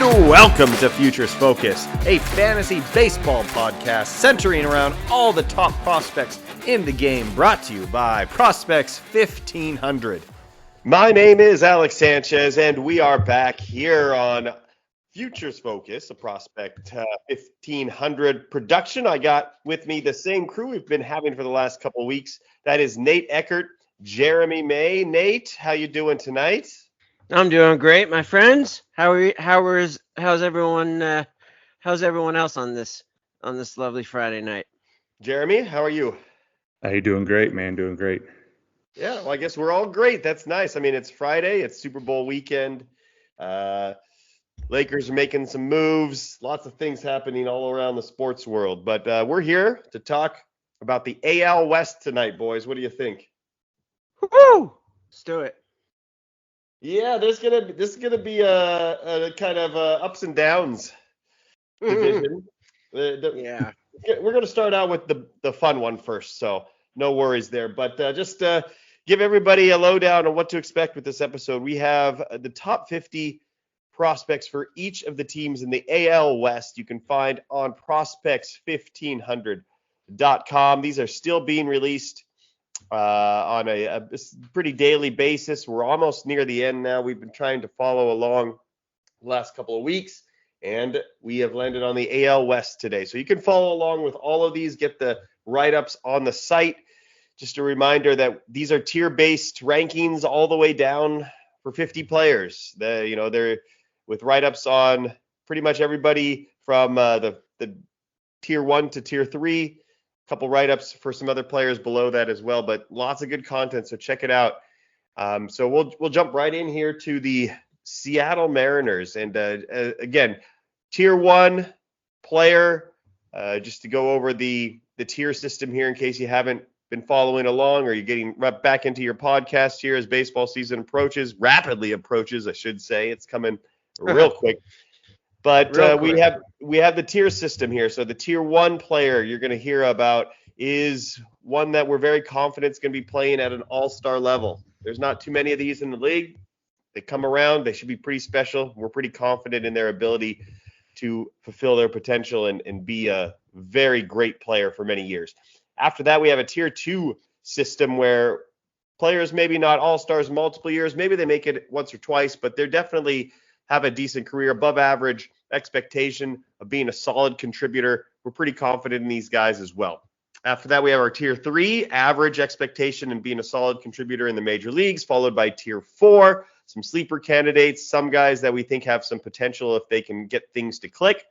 Welcome to Futures Focus, a fantasy baseball podcast centering around all the top prospects in the game, brought to you by Prospects 1500. My name is Alex Sanchez, and we are back here on Futures Focus, a Prospect 1500 production. I got with me the same crew we've been having for the last couple of weeks. That is Nate Eckert, Jeremy May. Nate, how you doing tonight? I'm doing great, my friends. How's everyone else on this lovely Friday night? Jeremy, how are you? How you doing? Great, man. Doing great. Yeah, well, I guess we're all great. That's nice. I mean, it's Friday. It's Super Bowl weekend. Lakers are making some moves. Lots of things happening all around the sports world. But we're here to talk about the AL West tonight, boys. What do you think? Woo! Let's do it. Yeah, this is gonna be a kind of ups and downs division. Yeah. We're gonna start out with the fun one first, so no worries there. But just give everybody a lowdown on what to expect with this episode. We have the top 50 prospects for each of the teams in the AL West. You can find on prospects1500.com. These are still being released on a pretty daily basis. We're almost near the end now. We've been trying to follow along the last couple of weeks, and we have landed on the AL West today. So you can follow along with all of these, get the write-ups on the site. Just a reminder that these are tier-based rankings all the way down for 50 players. They're with write-ups on pretty much everybody from the tier 1 to tier 3. Couple write-ups for some other players below that as well, but lots of good content, so check it out. So we'll jump right in here to the Seattle Mariners, and again, tier 1 player, just to go over the tier system here in case you haven't been following along or you're getting right back into your podcast here as baseball season rapidly approaches, I should say. It's coming real quick. But we have the tier system here. So the tier 1 player you're going to hear about is one that we're very confident is going to be playing at an all-star level. There's not too many of these in the league. They come around. They should be pretty special. We're pretty confident in their ability to fulfill their potential and be a very great player for many years. After that, we have a tier 2 system where players maybe not all-stars multiple years. Maybe they make it once or twice, but they're definitely have a decent career, above average expectation of being a solid contributor. We're pretty confident in these guys as well. After that, we have our tier 3, average expectation and being a solid contributor in the major leagues, followed by tier 4, some sleeper candidates, some guys that we think have some potential if they can get things to click.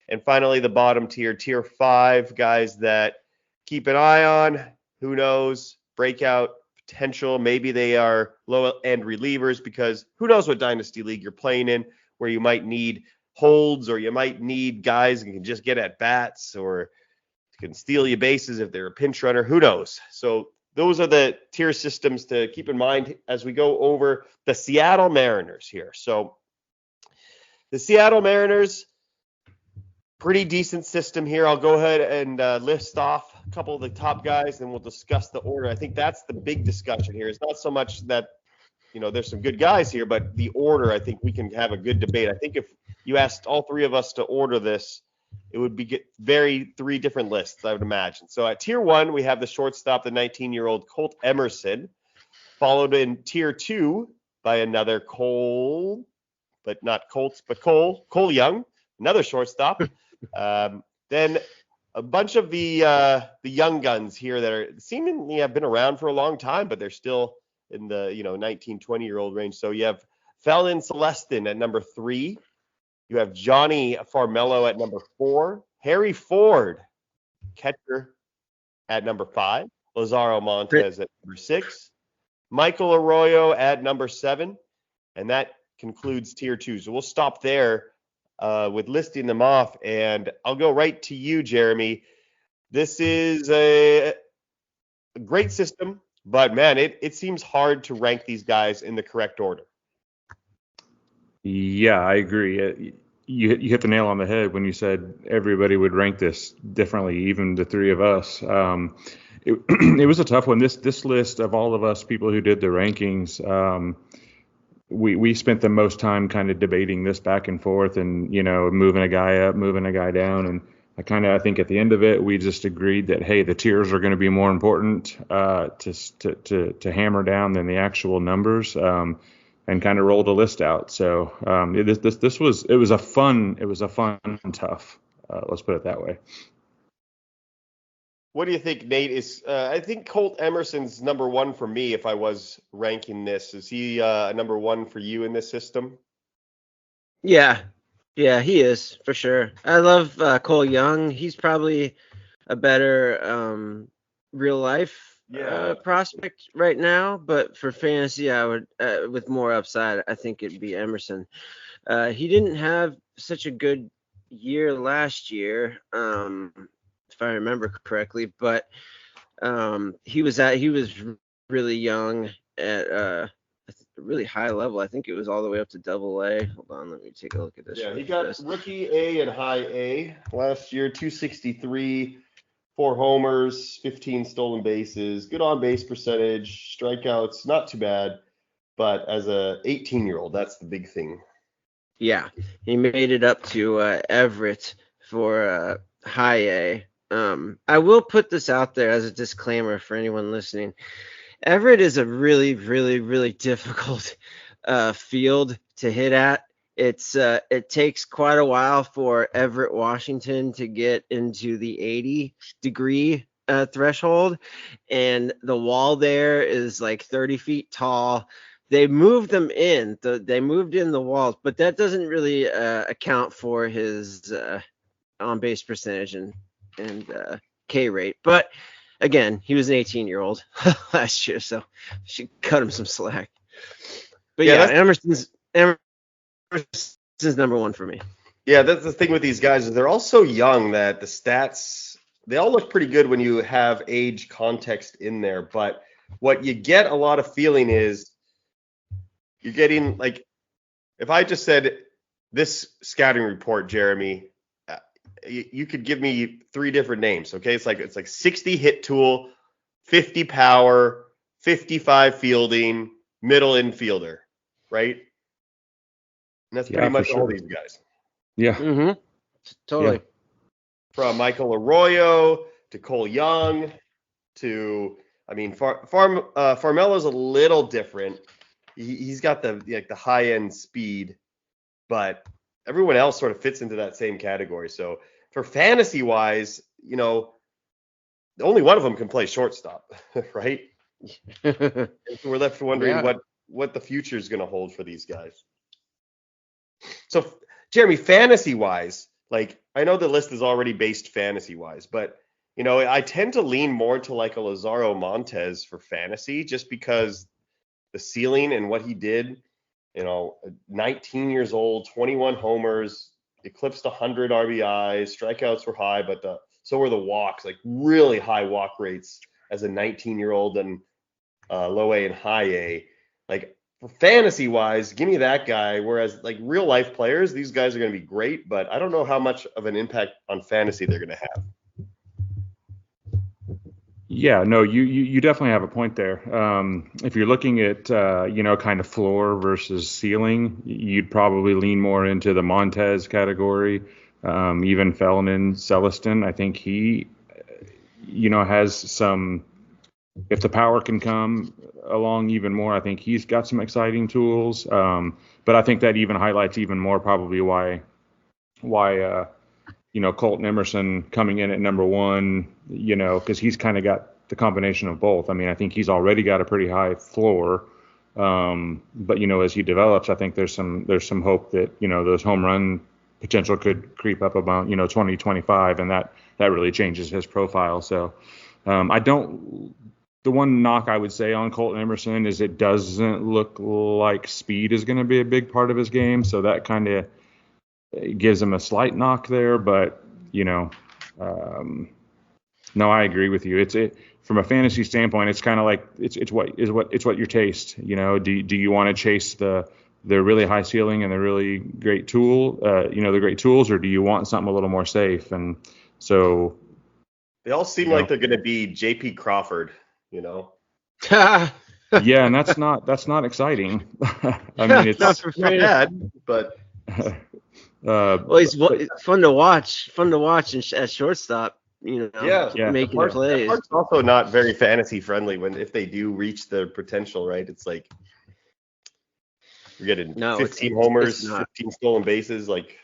And finally, the bottom tier, tier 5, guys that keep an eye on, who knows, breakout potential. Maybe they are low-end relievers, because who knows what dynasty league you're playing in, where you might need holds, or you might need guys who can just get at bats or can steal you bases if they're a pinch runner. Who knows? So those are the tier systems to keep in mind as we go over the Seattle Mariners here. So the Seattle Mariners, pretty decent system here. I'll go ahead and list off a couple of the top guys, and we'll discuss the order. I think that's the big discussion here. It's not so much that, there's some good guys here, but the order, I think we can have a good debate. I think if you asked all three of us to order this, it would be three different lists, I would imagine. So at tier 1, we have the shortstop, the 19-year-old Colt Emerson, followed in tier 2 by another Cole Young, another shortstop. Then a bunch of the young guns here that are seemingly have been around for a long time, but they're still in the 19, 20-year-old range. So you have Felon Celestin at number 3. You have Johnny Farmello at number 4. Harry Ford, catcher, at number 5. Lazaro Montes at number 6. Michael Arroyo at number 7. And that concludes tier 2. So we'll stop there with listing them off, and I'll go right to you, Jeremy. This is a great system, but man, it seems hard to rank these guys in the correct order. Yeah, I agree. You hit the nail on the head when you said everybody would rank this differently, even the three of us. It was a tough one. This list of all of us people who did the rankings we spent the most time kind of debating this back and forth, and moving a guy up, moving a guy down, and I think at the end of it we just agreed that, hey, the tiers are going to be more important to hammer down than the actual numbers, and kind of rolled a list out. So it was a fun tough. Let's put it that way. What do you think, Nate? I think Colt Emerson's number one for me if I was ranking this. Is he number one for you in this system? Yeah, he is for sure. I love Cole Young. He's probably a better real life prospect right now, but for fantasy, I would with more upside, I think it'd be Emerson. He didn't have such a good year last year, if I remember correctly, but he was really young at a really high level. I think it was all the way up to AA. Hold on, let me take a look at this. Yeah, he got rookie A and high A last year, 263, 4 homers, 15 stolen bases, good on base percentage, strikeouts, not too bad. But as a 18-year-old, that's the big thing. Yeah, he made it up to Everett for high A. I will put this out there as a disclaimer for anyone listening. Everett is a really, really, really difficult field to hit at. It takes quite a while for Everett, Washington to get into the 80-degree threshold, and the wall there is like 30 feet tall. They moved them in. They moved in the walls, but that doesn't really account for his on-base percentage and K rate. But again, he was an 18-year-old last year, so should cut him some slack. But yeah, Emerson's number one for me. Yeah, that's the thing with these guys, is they're all so young that the stats, they all look pretty good when you have age context in there. But what you get a lot of feeling is you're getting, like, if I just said this scouting report, Jeremy, you could give me 3 different names. Okay, it's like 60 hit tool, 50 power, 55 fielding, middle infielder, right? And that's pretty much all these guys. Yeah. Mm-hmm. Totally. Yeah. From Michael Arroyo to Cole Young to, I mean, Farmelo's a little different. He's got the high end speed, but everyone else sort of fits into that same category. So for fantasy wise, only one of them can play shortstop, right? So we're left wondering what the future is going to hold for these guys. So Jeremy, fantasy wise, like, I know the list is already based fantasy wise, but I tend to lean more to like a Lazaro Montes for fantasy, just because the ceiling and what he did, 19 years old, 21 homers, eclipsed 100 RBIs, strikeouts were high, but so were the walks, like really high walk rates as a 19-year-old and low A and high A. Like, for fantasy wise, give me that guy. Whereas like real life players, these guys are going to be great, but I don't know how much of an impact on fantasy they're going to have. Yeah, no, you definitely have a point there. If you're looking at, kind of floor versus ceiling, you'd probably lean more into the Montez category. Even Felnin Celestin, I think he, has some, if the power can come along even more, I think he's got some exciting tools. But I think that even highlights even more probably why Colton Emerson coming in at number one, because he's kind of got the combination of both. I mean, I think he's already got a pretty high floor. But, as he develops, I think there's some hope that, those home run potential could creep up about, 2025, and that really changes his profile. So the one knock I would say on Colton Emerson is it doesn't look like speed is going to be a big part of his game. So that kind of gives him a slight knock there, but no, I agree with you. It's from a fantasy standpoint, it's kind of like it's what your taste. Do you want to chase the really high ceiling and the really great tool, the great tools, or do you want something a little more safe? And so they all seem like they're going to be J.P. Crawford, Yeah, and that's not exciting. I mean, Not it's for Not fantasy. bad, but Well, he's fun to watch. Fun to watch at shortstop. yeah, Yeah. Making that plays. part's also not very fantasy friendly if they do reach their potential, right? It's like you're getting No, 15 it's homers, not. 15 stolen bases. Like,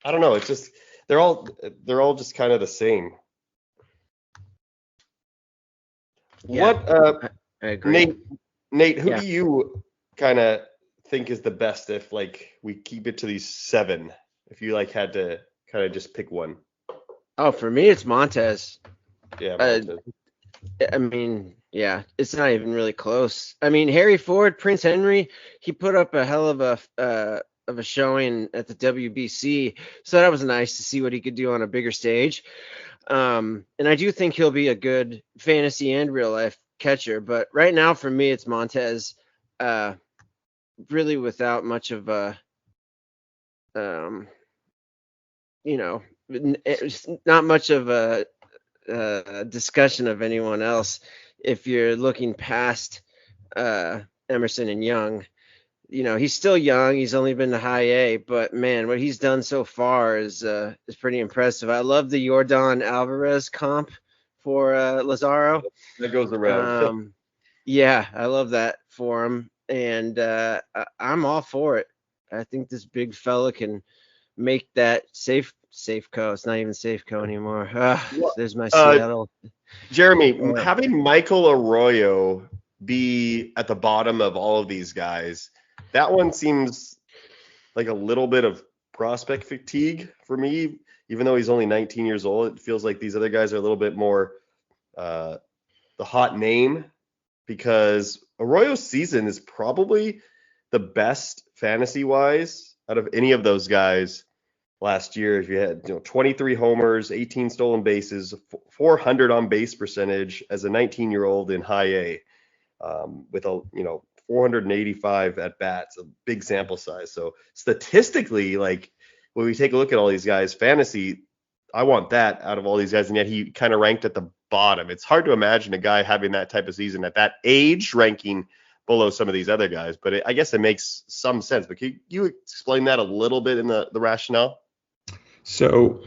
I don't know. It's just they're all just kind of the same. Yeah. What I agree. Nate, who Yeah. do you kind of think is the best if like we keep it to these 7? If you like had to kind of just pick one. Oh, for me, it's Montez. Yeah, Uh, Montez. I mean, yeah, it's not even really close. I mean, Harry Ford, Prince Henry, he put up a hell of a showing at the WBC, so that was nice to see what he could do on a bigger stage. And I do think he'll be a good fantasy and real life catcher, but right now for me, it's Montez. Really without much of a, it's not much of a discussion of anyone else. If you're looking past Emerson and Young, he's still young. He's only been to high A, but man, what he's done so far is pretty impressive. I love the Yordan Alvarez comp for Lazaro. That goes around. Yeah, I love that for him, and I'm all for it. I think this big fella can make that Safeco. It's not even Safeco anymore. There's my Seattle. Jeremy, having Michael Arroyo be at the bottom of all of these guys, that one seems like a little bit of prospect fatigue for me. Even though he's only 19 years old, it feels like these other guys are a little bit more the hot name, because Arroyo's season is probably the best fantasy-wise out of any of those guys last year. If you had 23 homers, 18 stolen bases, 400 on base percentage as a 19-year-old in high A, with 485 at bats, a big sample size. So statistically, like when we take a look at all these guys, fantasy, I want that out of all these guys, and yet he kind of ranked at the bottom. It's hard to imagine a guy having that type of season at that age, ranking below some of these other guys. But I guess it makes some sense. But can you explain that a little bit in the rationale? So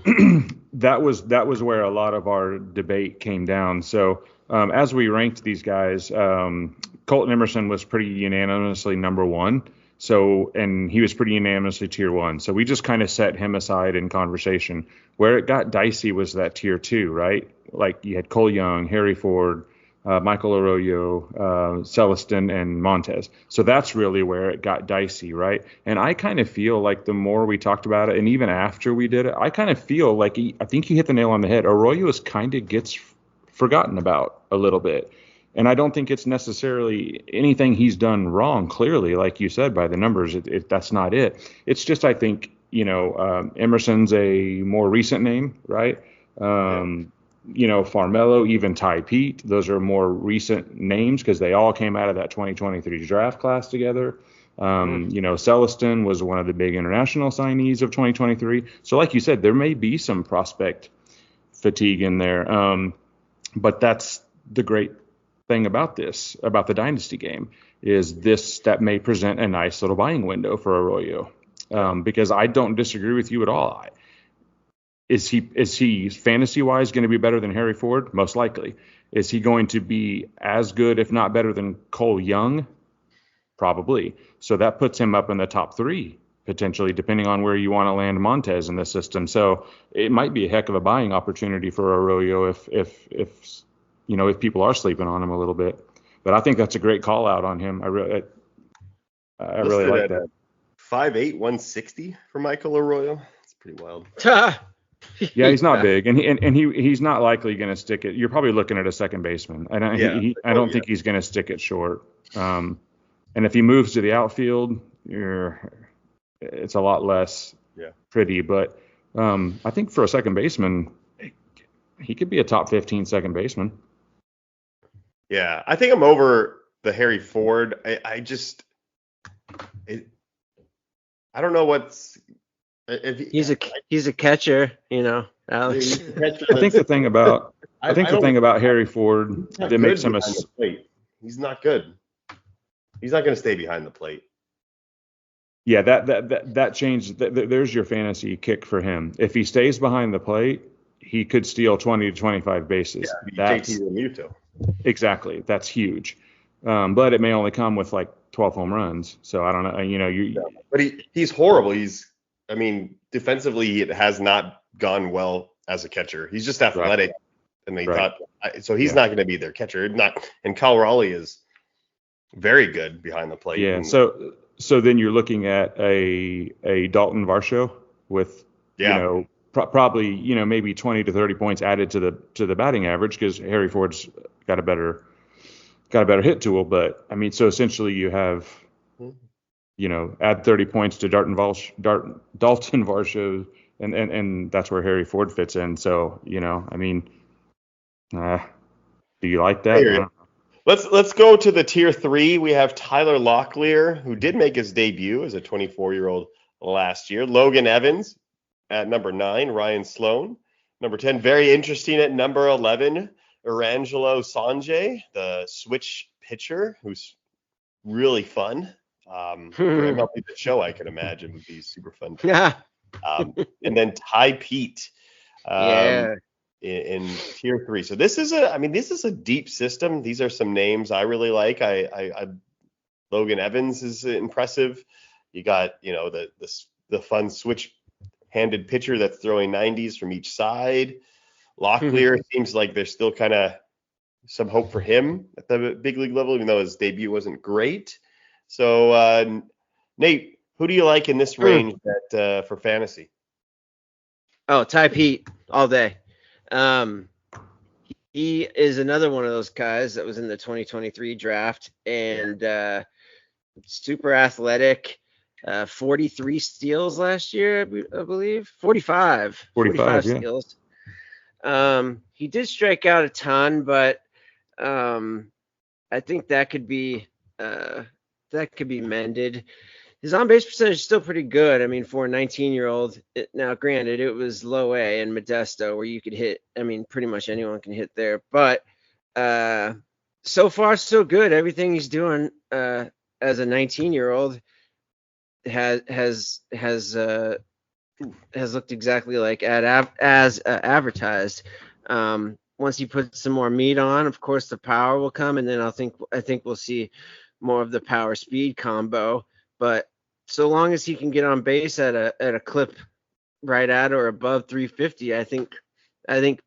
that was where a lot of our debate came down. So as we ranked these guys, Colton Emerson was pretty unanimously number 1. So, and he was pretty unanimously tier 1. So we just kind of set him aside in conversation. Where it got dicey was that tier 2, right? Like you had Cole Young, Harry Ford, Michael Arroyo, Celestin, and Montez. So that's really where it got dicey, right? And I kind of feel like the more we talked about it, and even after we did it, I kind of feel like I think you hit the nail on the head. Arroyo gets forgotten about a little bit. And I don't think it's necessarily anything he's done wrong, clearly, like you said, by the numbers. That's not it. It's just, I think, Emerson's a more recent name, right? Farmelo, even Ty Pete, those are more recent names because they all came out of that 2023 draft class together. Celestin was one of the big international signees of 2023. So like you said, there may be some prospect fatigue in there. But that's the great thing about the dynasty game, is that may present a nice little buying window for Arroyo. Because I don't disagree with you at all. Is he fantasy wise going to be better than Harry Ford? Most likely. Is he going to be as good, if not better, than Cole Young? Probably. So that puts him up in the top 3 potentially, depending on where you want to land Montez in the system. So it might be a heck of a buying opportunity for Arroyo if people are sleeping on him a little bit. But I think that's a great call out on him. I really like that. 5'8", 160 for Michael Arroyo. It's pretty wild. Yeah, he's not big, and he's not likely going to stick it. You're probably looking at a second baseman, and I don't think he's going to stick it short. And if he moves to the outfield, it's a lot less pretty. But I think for a second baseman, he could be a top 15 second baseman. Yeah, I think I'm over the Harry Ford. I don't know what's. He's a catcher, Alex. I think the thing about Harry Ford that makes him He's not good. He's not going to stay behind the plate. Yeah, that changed. There's your fantasy kick for him. If he stays behind the plate, he could steal 20 to 25 bases. Yeah, JT Realmuto. Exactly. That's huge. But it may only come with like 12 home runs. So I don't know. But he's horrible. Defensively, it has not gone well as a catcher. He's just athletic, right. And they thought so. He's not going to be their catcher. And Cal Raleigh is very good behind the plate. Yeah. So then you're looking at a Dalton Varsho with probably maybe 20 to 30 points added to the batting average because Harry Ford's got a better hit tool. But so essentially you have add 30 points to Dalton Varsho, and that's where Harry Ford fits in. So do you like that? Let's go to the tier 3. We have Tyler Locklear, who did make his debut as a 24-year-old last year. Logan Evans at number 9. Ryan Sloan, number 10. Very interesting at number 11. Erangelo Sanjay, the switch pitcher, who's really fun. For MLB The Show, I can imagine would be super fun. Yeah. And then Ty Pete. In tier 3. So this is a deep system. These are some names I really like. Logan Evans is impressive. You got, the fun switch-handed pitcher that's throwing 90s from each side. Locklear seems like there's still kind of some hope for him at the big league level, even though his debut wasn't great. So, Nate, who do you like in this range for fantasy? Oh, Ty Pete all day. He is another one of those guys that was in the 2023 draft and super athletic. 43 steals last year, I believe. 45 steals. He did strike out a ton, but I think that could be mended. His on-base percentage is still pretty good. For a 19-year-old, now granted, it was low A in Modesto where you could hit. Pretty much anyone can hit there. But so far, so good. Everything he's doing as a 19-year-old has looked exactly like as advertised. Once he puts some more meat on, of course, the power will come, and then I think we'll see more of the power speed combo. But so long as he can get on base at a clip right at or above 350, I think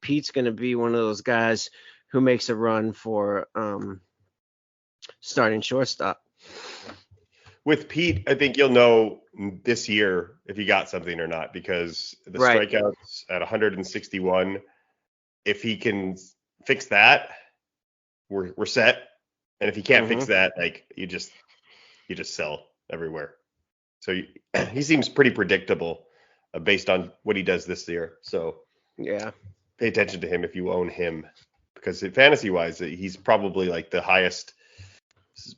Pete's going to be one of those guys who makes a run for starting shortstop. With Pete, I think you'll know this year if he got something or not, because the strikeouts at 161, if he can fix that, we're set. And if he can't fix that, you just sell everywhere. So he seems pretty predictable based on what he does this year. So yeah, pay attention to him if you own him, because fantasy wise, he's probably like the highest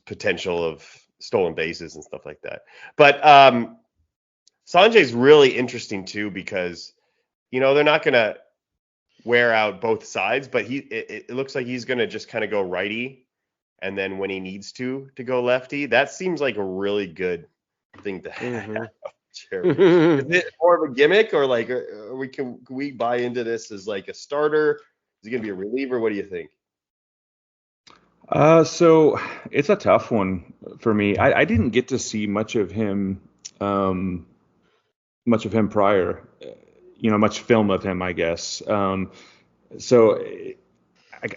potential of stolen bases and stuff like that. But Sanjay's really interesting too, because they're not going to wear out both sides, but it looks like he's going to just kind of go righty, and then when he needs to go lefty. That seems like a really good thing to have. Is it more of a gimmick, or can we buy into this as like a starter? Is he going to be a reliever? What do you think? So it's a tough one for me. I didn't get to see much of him prior, much film of him, I guess. So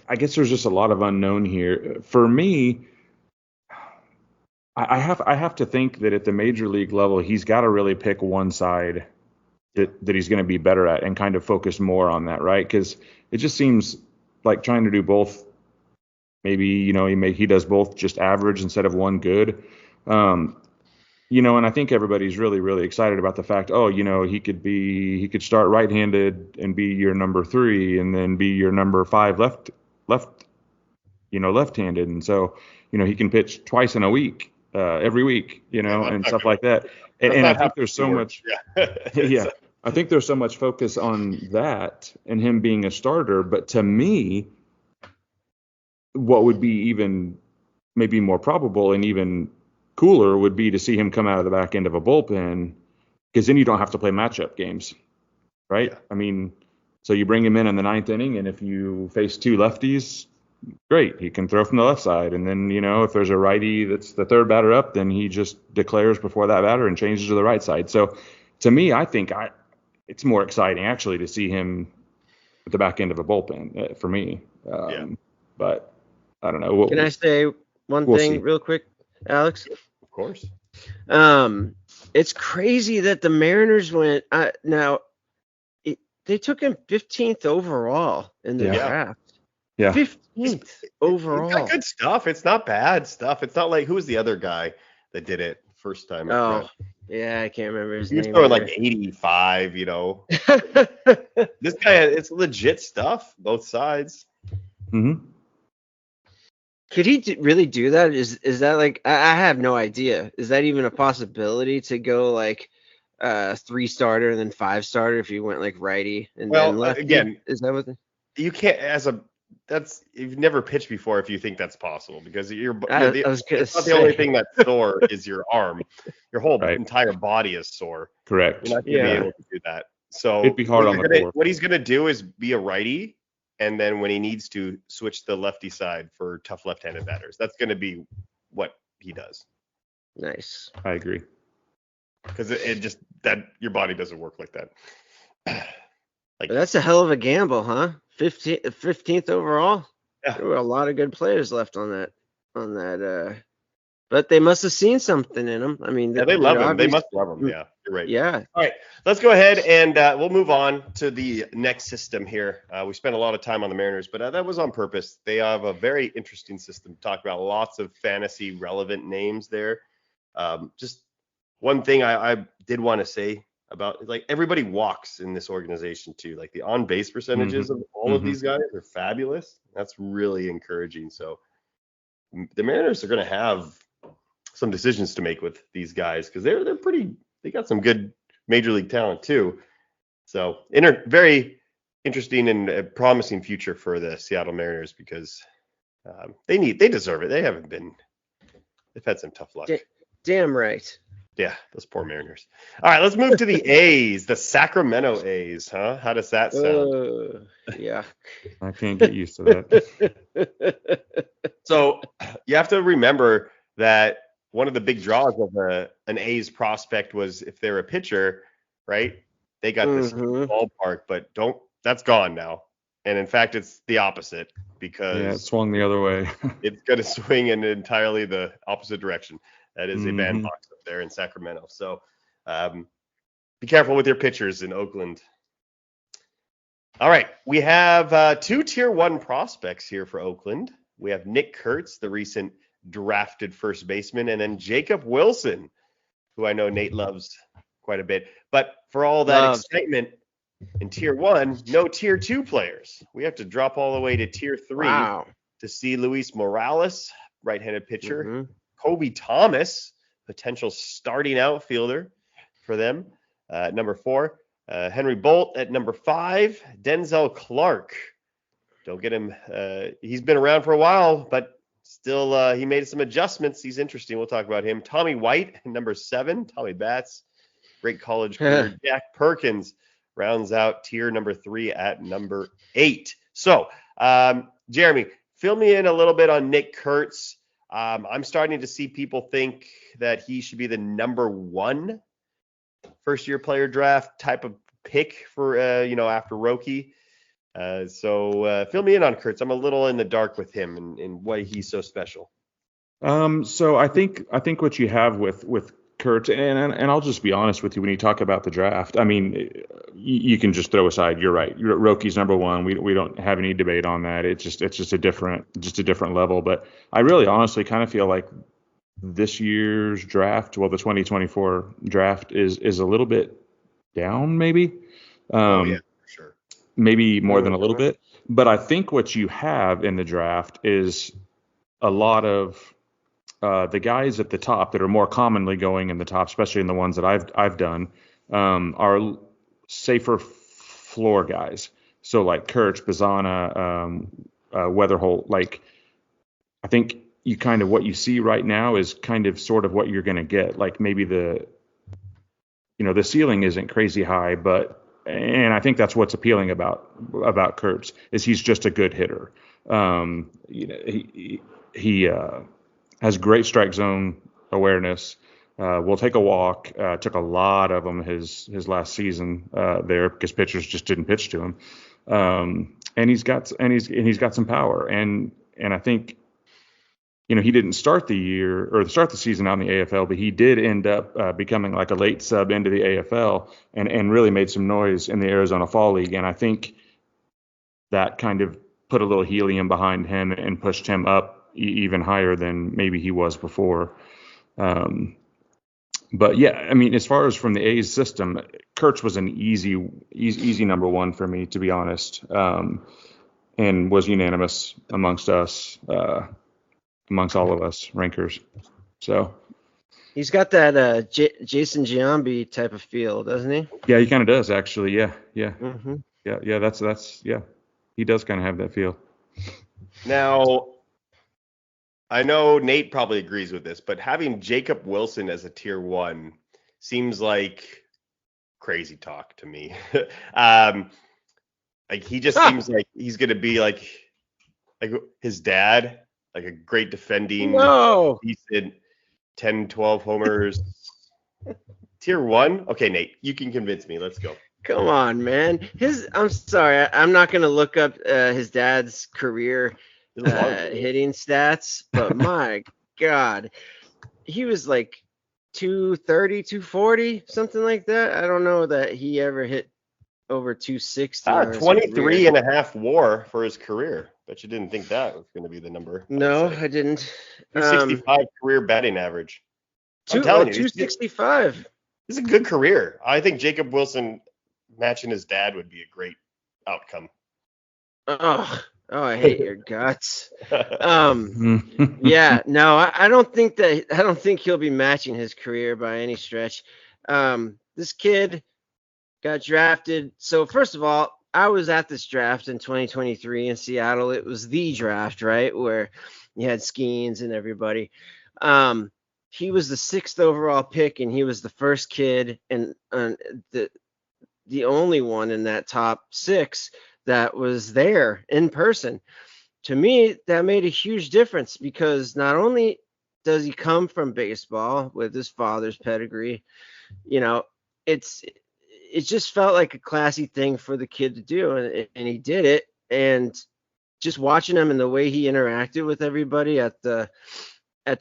I guess there's just a lot of unknown here. For me, I have to think that at the major league level, he's got to really pick one side that he's going to be better at and kind of focus more on that, right? Because it just seems like trying to do both. Maybe, he does both just average instead of one good. And I think everybody's really, really excited about the fact, he could start right-handed and be your number 3 and then be your number 5 left-handed. And so, he can pitch twice in a week, every week, and stuff like that. And I think there's so much, I think there's so much focus on that and him being a starter. But to me, what would be even maybe more probable and even cooler would be to see him come out of the back end of a bullpen, because then you don't have to play matchup games, right? Yeah. I mean, so you bring him in the ninth inning, and if you face two lefties, great, he can throw from the left side. And then, if there's a righty that's the third batter up, then he just declares before that batter and changes to the right side. So to me, I think it's more exciting actually to see him at the back end of a bullpen for me. But I don't know. Can I say one thing real quick, Alex? Of course. It's crazy that the Mariners went they took him 15th overall in the draft. Yeah. 15th overall. He's got good stuff. It's not bad stuff. It's not like, who was the other guy that did it first time? Oh, yeah, I can't remember his name. He was throwing like 85, This guy, it's legit stuff, both sides. Mm-hmm. Could he really do that? Is that like, I have no idea. Is that even a possibility to go like 3-starter and then 5-starter if you went like righty and then lefty? Again, is that what you can't you've never pitched before if you think that's possible, because it's not the only thing that's sore is your arm. Your whole entire body is sore. Correct. You're not going to be able to do that. So it'd be hard on the core. What he's going to do is be a righty, and then when he needs to switch the lefty side for tough left-handed batters. That's going to be what he does. Nice. I agree. Because it just that your body doesn't work like that. That's a hell of a gamble, huh? 15th overall. Yeah. There were a lot of good players left on that. But they must have seen something in him. I mean, they love him. They must love him. Yeah, you're right. Yeah. All right, let's go ahead and we'll move on to the next system here. We spent a lot of time on the Mariners, but that was on purpose. They have a very interesting system to talk about. Lots of fantasy relevant names there. Just one thing I did want to say about, like, everybody walks in this organization too. Like, the on base percentages of all of these guys are fabulous. That's really encouraging. So the Mariners are going to have some decisions to make with these guys, because they got some good major league talent too. So very interesting and promising future for the Seattle Mariners, because they deserve it. They've had some tough luck. Damn right. Yeah, those poor Mariners. All right, let's move to the A's, the Sacramento A's, huh? How does that sound? Yeah. I can't get used to that. So you have to remember that one of the big draws of an A's prospect was if they're a pitcher, right? They got this ballpark, but that's gone now. And in fact, it's the opposite, because it swung the other way. It's going to swing in entirely the opposite direction. That is a bandbox up there in Sacramento. So be careful with your pitchers in Oakland. All right, we have 2 Tier 1 prospects here for Oakland. We have Nick Kurtz, the recent drafted first baseman, and then Jacob Wilson, who I know Nate loves quite a bit. But for all that excitement in Tier 1, no Tier 2 players. We have to drop all the way to Tier 3 to see Luis Morales, right-handed pitcher. Kobe Thomas, potential starting outfielder for them, number 4. Henry Bolt at number 5. Denzel Clark. Don't get him. He's been around for a while, but still he made some adjustments. He's interesting. We'll talk about him. Tommy White, number 7. Tommy Bats, great college career. Jack Perkins rounds out tier number 3 at number 8. So, Jeremy, fill me in a little bit on Nick Kurtz. I'm starting to see people think that he should be the number 1 first-year player draft type of pick for, after Roki. So fill me in on Kurtz. I'm a little in the dark with him and why he's so special. So I think what you have with Kurtz, and I'll just be honest with you, when you talk about the draft, I mean, you can just throw aside, you're right, Roki's number 1. We don't have any debate on that. It's just a different level. But I really honestly kind of feel like this year's draft, the 2024 draft is a little bit down, maybe. For sure. Maybe more than a little bit. But I think what you have in the draft is a lot of the guys at the top that are more commonly going in the top, especially in the ones that I've done, are safer floor guys. So like Kurtz, Bazana, Weatherholt. Like, I think you kind of what you see right now is kind of sort of what you're going to get. Like maybe the ceiling isn't crazy high, and I think that's what's appealing about Kurtz is he's just a good hitter. He has great strike zone awareness. Will take a walk. Took a lot of them his last season there because pitchers just didn't pitch to him. And he's got some power. And I think he didn't start the season out in the AFL, but he did end up becoming like a late sub into the AFL and really made some noise in the Arizona Fall League. And I think that kind of put a little helium behind him and pushed him up even higher than maybe he was before. But yeah, I mean, as far as from the A's system, Kurtz was an easy number one for me, to be honest, and was unanimous amongst us, amongst all of us rankers. So he's got that Jason Giambi type of feel, doesn't he? Yeah, he kind of does actually. Yeah. Mm-hmm. Yeah. That's he does kind of have that feel. Now, I know Nate probably agrees with this, but having Jacob Wilson as a tier 1 seems like crazy talk to me. Like he just seems like he's gonna be like his dad, like a great defending, decent 10, 12 homers. Tier 1? Okay, Nate, you can convince me. Let's go. Come on, man. I'm sorry, I'm not gonna look up his dad's career hitting stats, but my God, he was like 230, 240, something like that. I don't know that he ever hit over 260. 23 and a half WAR for his career. Bet you didn't think that was going to be the number. No, I didn't. 265 career batting average. I'm telling you, 265. It's a good career. I think Jacob Wilson matching his dad would be a great outcome. Oh, I hate your guts. Yeah, no, I don't think he'll be matching his career by any stretch. This kid got drafted. So first of all, I was at this draft in 2023 in Seattle. It was the draft, right, where you had Skeens and everybody. He was the 6th overall pick, and he was the first kid and the only one in that top 6 that was there in person. To me, that made a huge difference because not only does he come from baseball with his father's pedigree, it just felt like a classy thing for the kid to do, and he did it. And just watching him and the way he interacted with everybody at the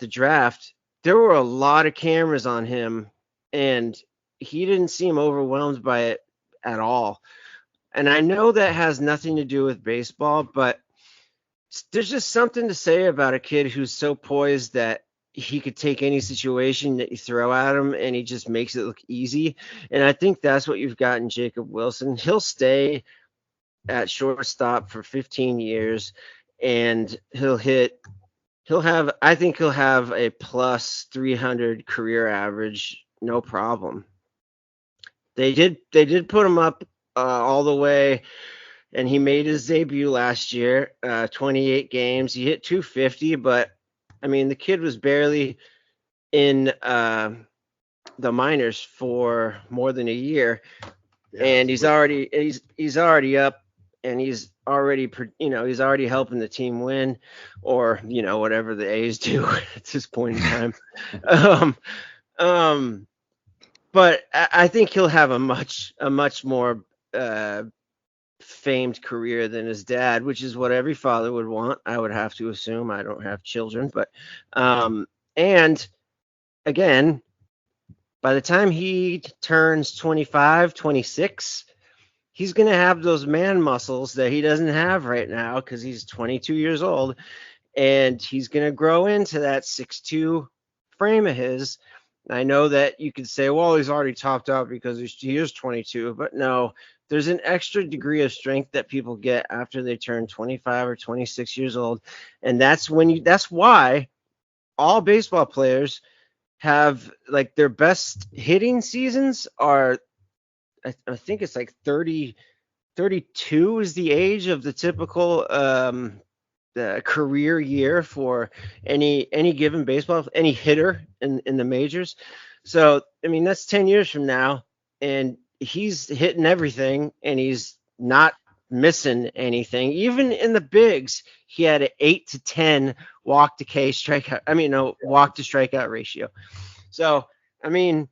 draft, there were a lot of cameras on him, and he didn't seem overwhelmed by it at all. And I know that has nothing to do with baseball, but there's just something to say about a kid who's so poised that he could take any situation that you throw at him and he just makes it look easy. And I think that's what you've got in Jacob Wilson. He'll stay at shortstop for 15 years and he'll have a plus 300 career average. No problem. They did put him up all the way, and he made his debut last year, 28 games. He hit 250, but I mean, the kid was barely in the minors for more than a year, and he's already up, and he's already helping the team win, or whatever the A's do at this point in time. But I think he'll have a much more famed career than his dad, which is what every father would want. I would have to assume. I don't have children, but and again, by the time he turns 25, 26, he's going to have those man muscles that he doesn't have right now because he's 22 years old, and he's going to grow into that 6'2" frame of his. I know that you could say, well, he's already topped out because he is 22, but no, there's an extra degree of strength that people get after they turn 25 or 26 years old. And that's why all baseball players have like their best hitting seasons are, I think it's like 32 is the age of the typical career year for any given baseball, any hitter in the majors. So I mean, that's 10 years from now, and he's hitting everything, and he's not missing anything. Even in the bigs, he had an 8 to 10 walk to K strikeout. I mean, no, walk to strikeout ratio. So I mean,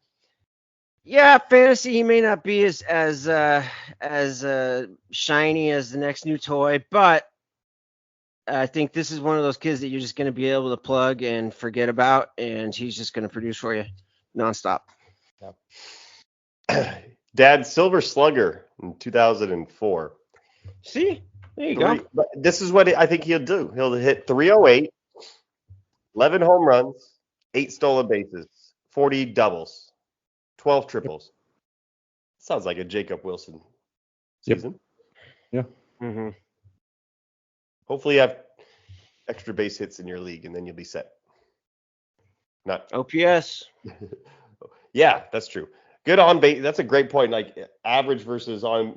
yeah, fantasy, he may not be as shiny as the next new toy, but I think this is one of those kids that you're just going to be able to plug and forget about, and he's just going to produce for you nonstop. Yep. Dad, Silver Slugger in 2004. See, there you go. But this is what I think he'll do. He'll hit 308, 11 home runs, 8 stolen bases, 40 doubles, 12 triples. Sounds like a Jacob Wilson season. Yeah. Mm-hmm. Hopefully you have extra base hits in your league, and then you'll be set. Not OPS. Yeah, that's true. Good on base. That's a great point. Like average versus on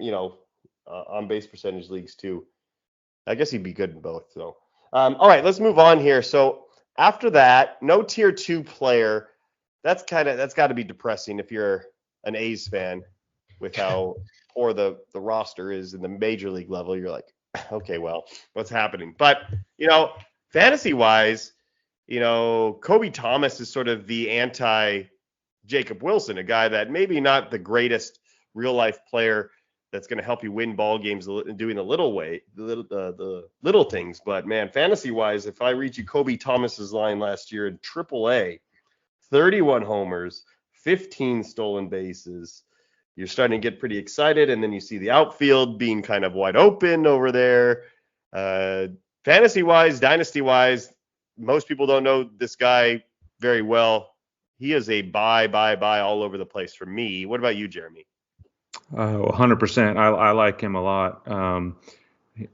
base percentage leagues too. I guess he'd be good in both. So, all right, let's move on here. So after that, no tier 2 player. That's got to be depressing if you're an A's fan with how poor the roster is in the major league level. You're like, okay, well, what's happening? But fantasy wise, Kobe Thomas is sort of the anti Jacob Wilson, a guy that maybe not the greatest real life player that's going to help you win ball games doing the little things. But man, fantasy wise, if I read you Kobe Thomas's line last year in AAA, 31 homers, 15 stolen bases, you're starting to get pretty excited. And then you see the outfield being kind of wide open over there. Fantasy wise, dynasty wise, most people don't know this guy very well. He is a buy all over the place for me. What about you, Jeremy? 100%. I like him a lot.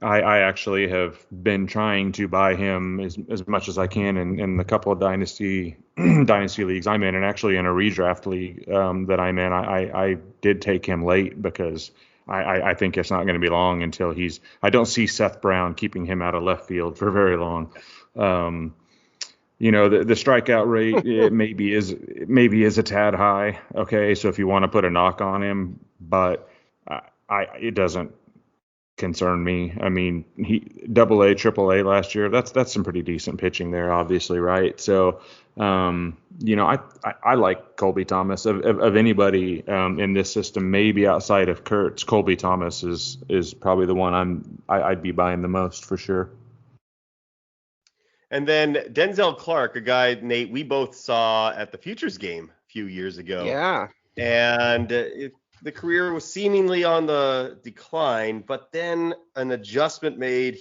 I actually have been trying to buy him as much as I can in the couple of dynasty leagues I'm in, and actually in a redraft league that I'm in. I did take him late because I think it's not going to be long until I don't see Seth Brown keeping him out of left field for very long. The strikeout rate it maybe is a tad high. Okay, so if you want to put a knock on him, but it doesn't concern me. I mean, he AA, AAA last year. That's some pretty decent pitching there, obviously, right? So, I like Colby Thomas of anybody in this system, maybe outside of Kurtz. Colby Thomas is probably the one I'd be buying the most for sure. And then Denzel Clark, a guy, Nate, we both saw at the Futures game a few years ago. Yeah. And the career was seemingly on the decline, but then an adjustment made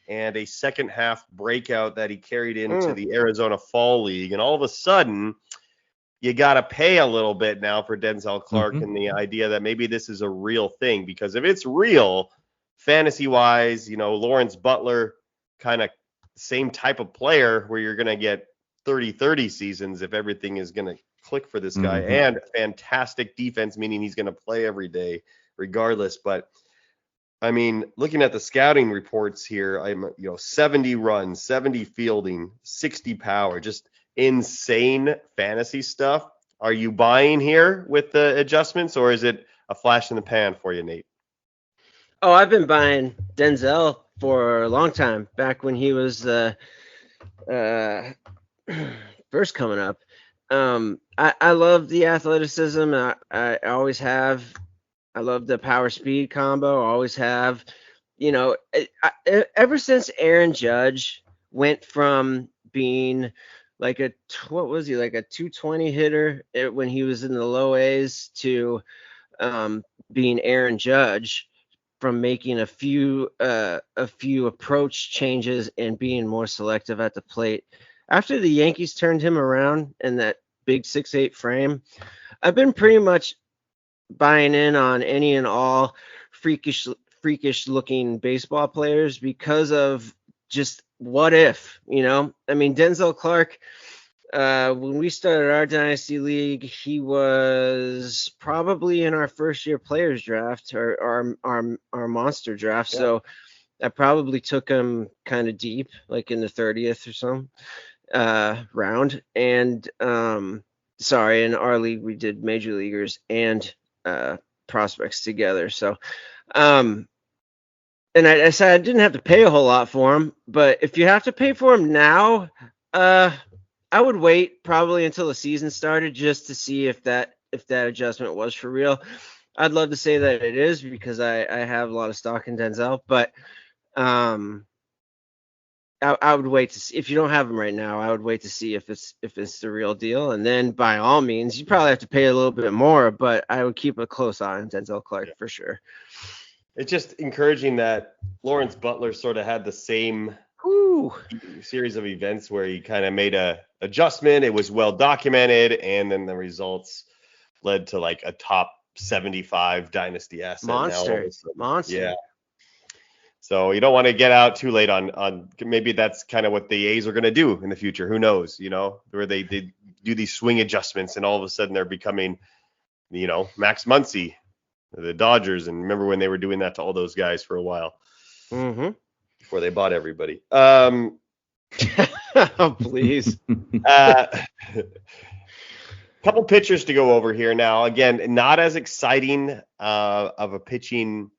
and a second half breakout that he carried into the Arizona Fall League. And all of a sudden, you got to pay a little bit now for Denzel Clark, and the idea that maybe this is a real thing. Because if it's real, fantasy-wise, Lawrence Butler kind of same type of player where you're going to get 30-30 seasons if everything is going to click for this guy, and fantastic defense, meaning he's going to play every day regardless. But I mean, looking at the scouting reports here, I'm 70 runs, 70 fielding, 60 power, just insane fantasy stuff. Are you buying here with the adjustments, or is it a flash in the pan for you, Nate? Oh, I've been buying Denzel for a long time, back when he was first coming up. I love the athleticism. I always have. I love the power speed combo. I always have. Ever since Aaron Judge went from being like a 220 hitter when he was in the low A's to being Aaron Judge, from making a few approach changes and being more selective at the plate. After the Yankees turned him around in that big 6'8" frame, I've been pretty much buying in on any and all freakish looking baseball players because of just what if, I mean, Denzel Clark, when we started our dynasty league, he was probably in our first year players draft or our monster draft. Yeah. So I probably took him kind of deep, like in the 30th or so round. And in our league we did major leaguers and prospects together. So and I said I didn't have to pay a whole lot for him, but if you have to pay for him now, I would wait probably until the season started just to see if that adjustment was for real. I'd love to say that it is because I have a lot of stock in Denzel, but I would wait to see. If you don't have him right now, I would wait to see if it's the real deal, and then by all means, you probably have to pay a little bit more, but I would keep a close eye on Denzel Clark for sure. It's just encouraging that Lawrence Butler sort of had the same series of events where he kind of made a adjustment. It was well documented, and then the results led to like a top 75 dynasty asset. Monster. Yeah. So you don't want to get out too late on maybe that's kind of what the A's are going to do in the future. Who knows, where they do these swing adjustments and all of a sudden they're becoming, Max Muncy, the Dodgers. And remember when they were doing that to all those guys for a while before they bought everybody. Oh, please. Couple pitchers to go over here now. Again, not as exciting of a pitching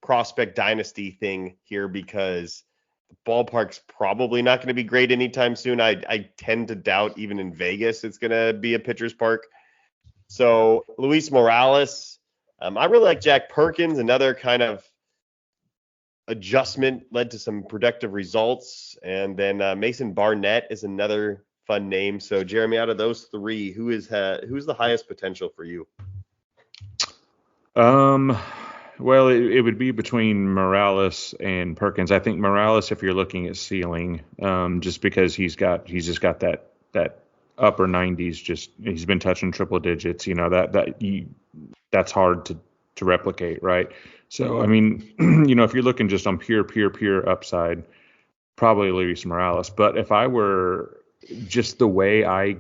prospect dynasty thing here because the ballpark's probably not going to be great anytime soon. I tend to doubt even in Vegas it's going to be a pitcher's park. So Luis Morales, I really like Jack Perkins. Another kind of adjustment led to some productive results. And then Mason Barnett is another fun name. So Jeremy, out of those three, who's the highest potential for you? Well, it would be between Morales and Perkins. I think Morales, if you're looking at ceiling, just because he's just got that upper 90s. He's been touching triple digits. That's hard to replicate, right? So I mean, if you're looking just on pure upside, probably Luis Morales. But if I were just the way I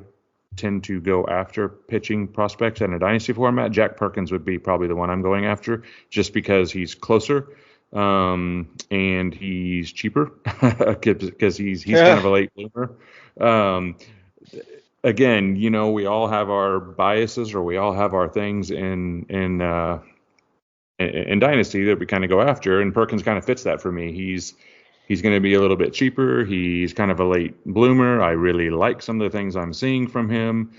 tend to go after pitching prospects in a dynasty format, Jack Perkins would be probably the one I'm going after just because he's closer and he's cheaper because he's kind of a late bloomer. Again, we all have our biases or we all have our things in dynasty that we kind of go after, and Perkins kind of fits that for me. He's going to be a little bit cheaper. He's kind of a late bloomer. I really like some of the things I'm seeing from him.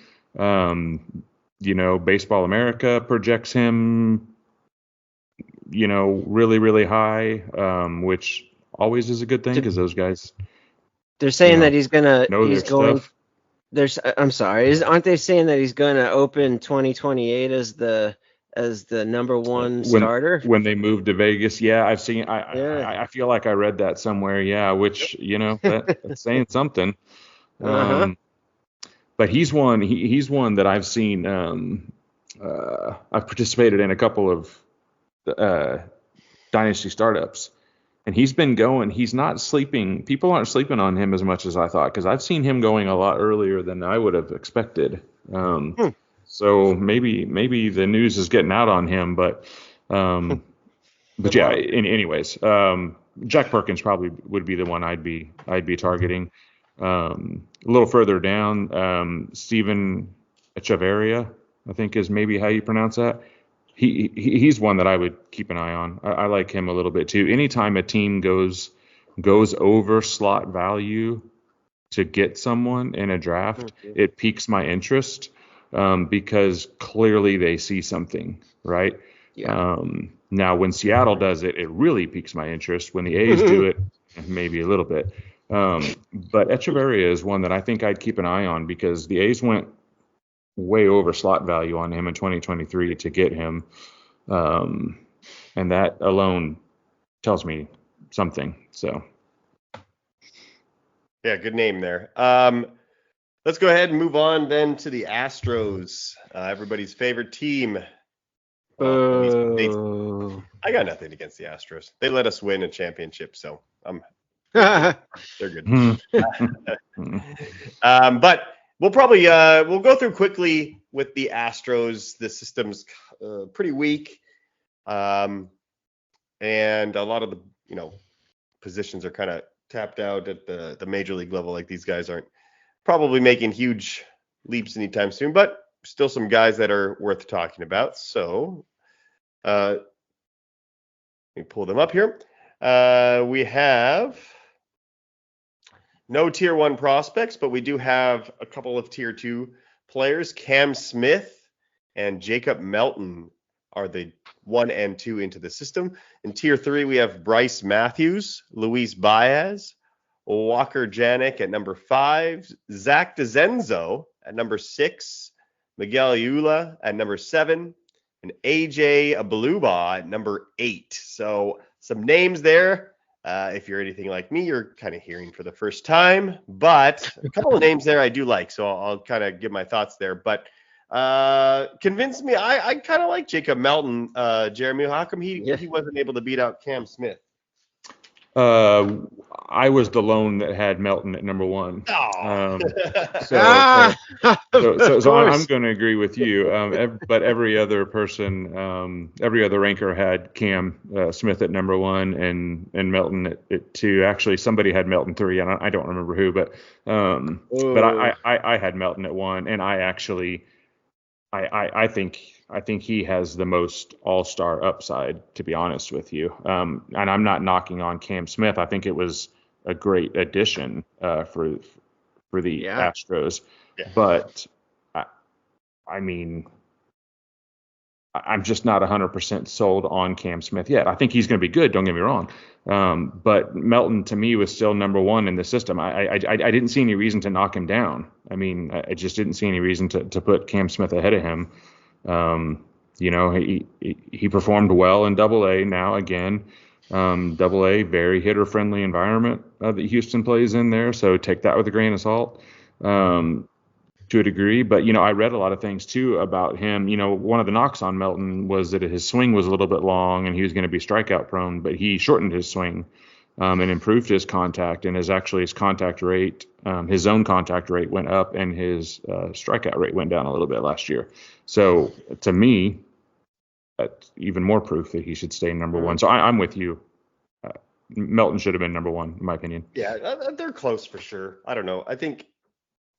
Baseball America projects him, really, really high, which always is a good thing because those guys. They're saying that he's going to. He's going. Aren't they saying that he's going to open 2028 as the number one starter when they moved to Vegas? Yeah, I've seen. I feel like I read that somewhere. Yeah, which that's saying something. But he's one. He's one that I've seen. I've participated in a couple of dynasty startups, and he's been going. He's not sleeping. People aren't sleeping on him as much as I thought because I've seen him going a lot earlier than I would have expected. So maybe the news is getting out on him, but yeah. Anyways, Jack Perkins probably would be the one I'd be targeting. A little further down, Steven Echeverria, I think is maybe how you pronounce that. He's one that I would keep an eye on. I like him a little bit too. Anytime a team goes over slot value to get someone in a draft, it piques my interest. Because clearly they see something, right? Yeah. Now, when Seattle does it, it really piques my interest. When the A's do it, maybe a little bit. But Echeverria is one that I think I'd keep an eye on because the A's went way over slot value on him in 2023 to get him. And that alone tells me something. So. Yeah, good name there. Let's go ahead and move on then to the Astros, everybody's favorite team. Well, I got nothing against the Astros. They let us win a championship, so they're good. But we'll probably we'll go through quickly with the Astros. The system's pretty weak, and a lot of the positions are kind of tapped out at the major league level. Like these guys aren't probably making huge leaps anytime soon, but still some guys that are worth talking about. So let me pull them up here. We have no tier 1 prospects, but we do have a couple of tier 2 players. Cam Smith and Jacob Melton are the 1 and 2 into the system. In tier 3, we have Bryce Matthews, Luis Baez, Walker Janik at number 5, Zach DeZenzo at number 6, Miguel Eula at number 7, and AJ Abaluba at number 8. So some names there. If you're anything like me, you're kind of hearing for the first time, but a couple of names there I do like. So I'll kind of give my thoughts there. But convince me, I kind of like Jacob Melton. Jeremy, how come he wasn't able to beat out Cam Smith? I was the lone that had Melton at number 1. Oh. So I'm going to agree with you. But every other person, every other ranker had Cam Smith at number 1 and Melton at 2. Actually, somebody had Melton 3, and I don't remember who, but I had Melton at 1, and I think he has the most all-star upside, to be honest with you. And I'm not knocking on Cam Smith. I think it was a great addition for the Astros. Yeah. But I mean, I'm just not 100% sold on Cam Smith yet. I think he's going to be good. Don't get me wrong. But Melton to me was still number 1 in the system. I didn't see any reason to knock him down. I mean, I just didn't see any reason to put Cam Smith ahead of him. He performed well in Double-A now again. Double-A, very hitter-friendly environment that Houston plays in there, so take that with a grain of salt to a degree. But, I read a lot of things, too, about him. One of the knocks on Melton was that his swing was a little bit long and he was going to be strikeout prone, but he shortened his swing and improved his contact, and his contact rate, his zone contact rate went up, and his strikeout rate went down a little bit last year. So to me, that's even more proof that he should stay number 1. So I'm with you. Melton should have been number 1, in my opinion. Yeah, they're close for sure. I don't know. I think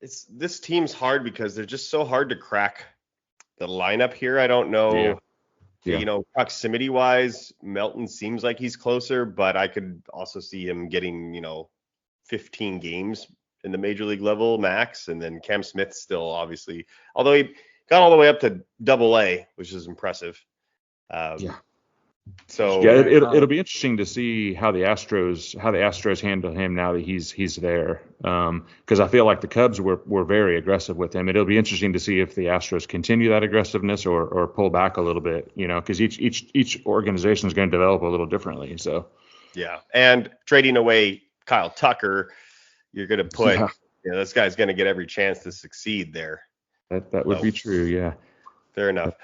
this team's hard because they're just so hard to crack the lineup here. I don't know. Yeah. Proximity wise, Melton seems like he's closer, but I could also see him getting, 15 games in the major league level max. And then Cam Smith still obviously, although he got all the way up to Double-A, which is impressive. So it'll be interesting to see how the Astros handle him now that he's there. Because I feel like the Cubs were very aggressive with him. It'll be interesting to see if the Astros continue that aggressiveness or pull back a little bit. Because each organization is going to develop a little differently. So yeah, and trading away Kyle Tucker, you're going to put this guy's going to get every chance to succeed there. That would be true. Yeah, fair enough.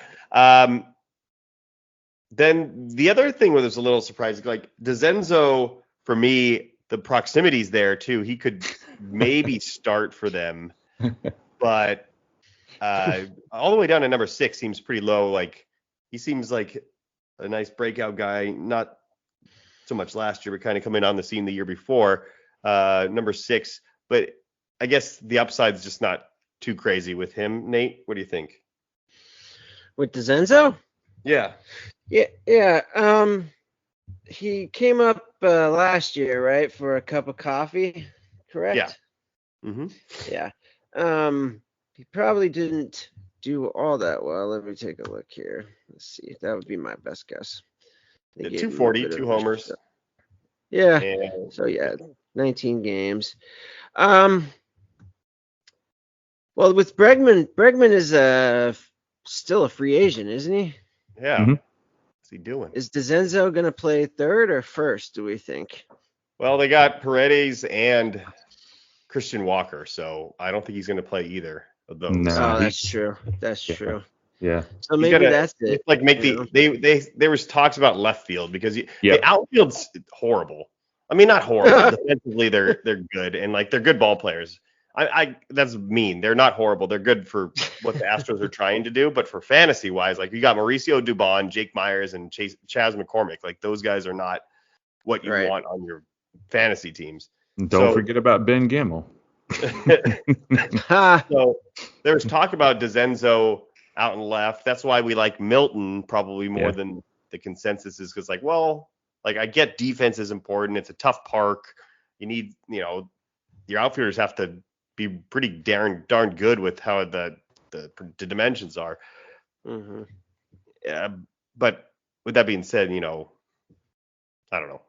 Then the other thing was a little surprising, like DeZenzo, for me, the proximity's there too. He could maybe start for them, but all the way down to number 6 seems pretty low. Like he seems like a nice breakout guy, not so much last year, but kind of coming on the scene the year before, number 6. But I guess the upside's just not too crazy with him. Nate, what do you think? With DeZenzo? Yeah. Yeah. He came up last year, right, for a cup of coffee, correct? Yeah. Mm-hmm. Yeah. He probably didn't do all that well. Let me take a look here. Let's see. That would be my best guess. 240, 2 homers. Yeah. So 19 games. Well, with Bregman is still a free agent, isn't he? Yeah. Mm-hmm. What's he doing? Is DeZenzo going to play third or first, do we think? Well, they got Paredes and Christian Walker, so I don't think he's going to play either of those. No, that's true. That's true. Yeah. So maybe that's it. Like make there was talks about left field because the outfield's horrible. I mean, not horrible. Defensively, they're good, and like they're good ball players. I that's mean. They're not horrible. They're good for what the Astros are trying to do. But for fantasy wise, like you got Mauricio Dubon, Jake Myers, and Chas McCormick. Like those guys are not what you want on your fantasy teams. And don't forget about Ben Gimmel. Ha. So there's talk about DeZenzo out and left. That's why we like Milton probably more than the consensus is, because I get defense is important. It's a tough park. You need, your outfielders have to be pretty darn good with how the dimensions are. Mm-hmm. But with that being said, I don't know.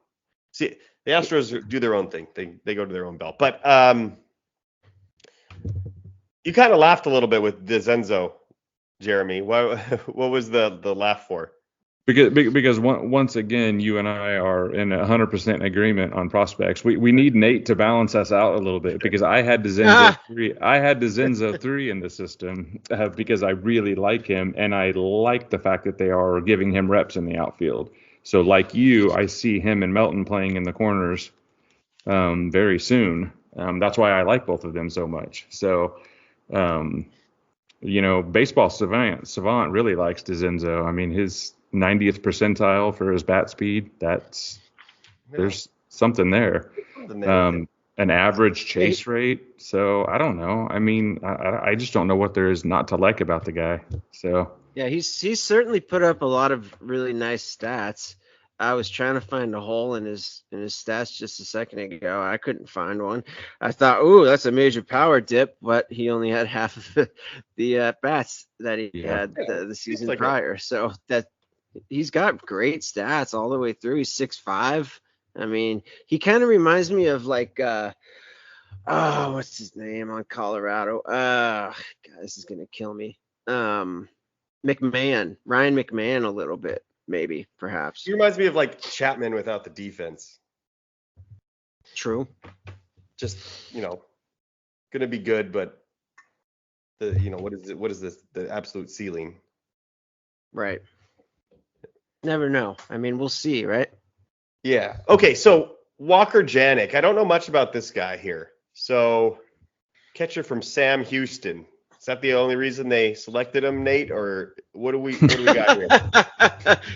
See, the Astros do their own thing. They go to their own belt. But you kind of laughed a little bit with DeZenzo, Jeremy. What was the laugh for? Because once again, you and I are in 100% agreement on prospects. We need Nate to balance us out a little bit, because I had DeZenzo 3 in the system because I really like him, and I like the fact that they are giving him reps in the outfield. So like you, I see him and Melton playing in the corners very soon. That's why I like both of them so much. So, Baseball Savant really likes DeZenzo. I mean, his 90th percentile for his bat speed, there's something there. An average chase rate. So I don't know. I mean, I just don't know what there is not to like about the guy. So yeah, he's certainly put up a lot of really nice stats. I was trying to find a hole in his stats just a second ago. I couldn't find one. I thought, ooh, that's a major power dip, but he only had half of the bats that he had the season prior. So that he's got great stats all the way through. He's 6'5". I mean, he kind of reminds me of like what's his name on Colorado? God, this is gonna kill me. Ryan McMahon a little bit. Maybe, perhaps. He reminds me of like Chapman without the defense. True. Just, gonna be good, but what is this? The absolute ceiling. Right. Never know. I mean, we'll see, right? Yeah. Okay, so Walker Janik. I don't know much about this guy here. So, catcher from Sam Houston. Is that the only reason they selected him, Nate, or what do we got here?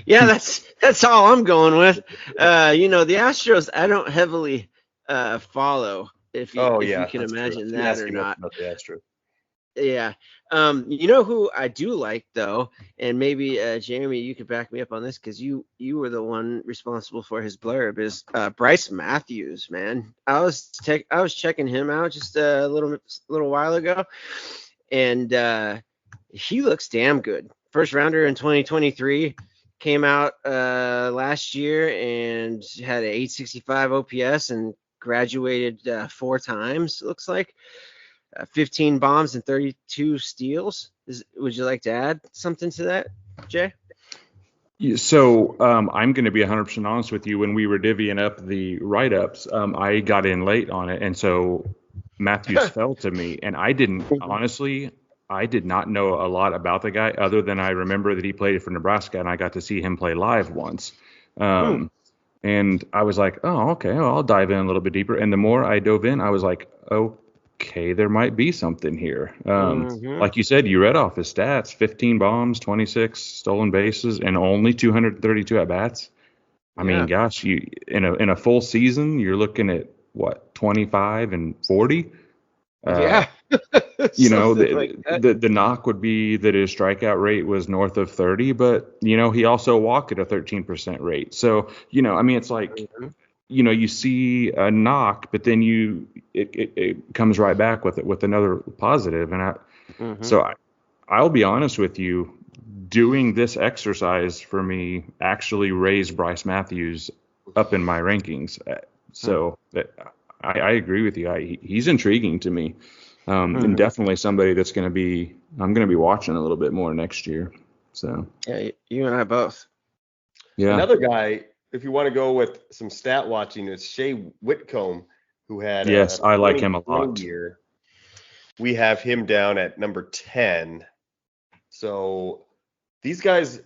Yeah, that's all I'm going with. The Astros, I don't heavily follow, if you can imagine true. that or not. About the Astros. Yeah. You know who I do like though, and maybe Jeremy, you could back me up on this because you were the one responsible for his blurb, is Bryce Matthews, man. I was checking him out just a little while ago, and he looks damn good. First rounder in 2023, came out last year and had an 865 OPS and graduated 4 times, it looks like. 15 bombs and 32 steals. Would you like to add something to that, Jay? So I'm going to be 100% honest with you. When we were divvying up the write-ups, I got in late on it, and so Matthews fell to me. And I did not know a lot about the guy, other than I remember that he played for Nebraska, and I got to see him play live once. And I was like, oh, okay, well, I'll dive in a little bit deeper. And the more I dove in, I was like, okay, there might be something here. Like you said, you read off his stats: 15 bombs, 26 stolen bases, and only 232 at bats. I mean, gosh, you in a full season, you're looking at what, 25 and 40. Yeah. The knock would be that his strikeout rate was north of 30, but he also walked at a 13% rate. So I mean, it's like. You see a knock, but then it comes right back with another positive. And so I'll be honest with you, doing this exercise for me actually raised Bryce Matthews up in my rankings. So I agree with you. He's intriguing to me, and definitely somebody that's I'm going to be watching a little bit more next year. So yeah, you and I both. Yeah. Another guy, if you want to go with some stat watching, it's Shea Whitcomb, who had I like him a lot. Year. We have him down at number 10. So these guys,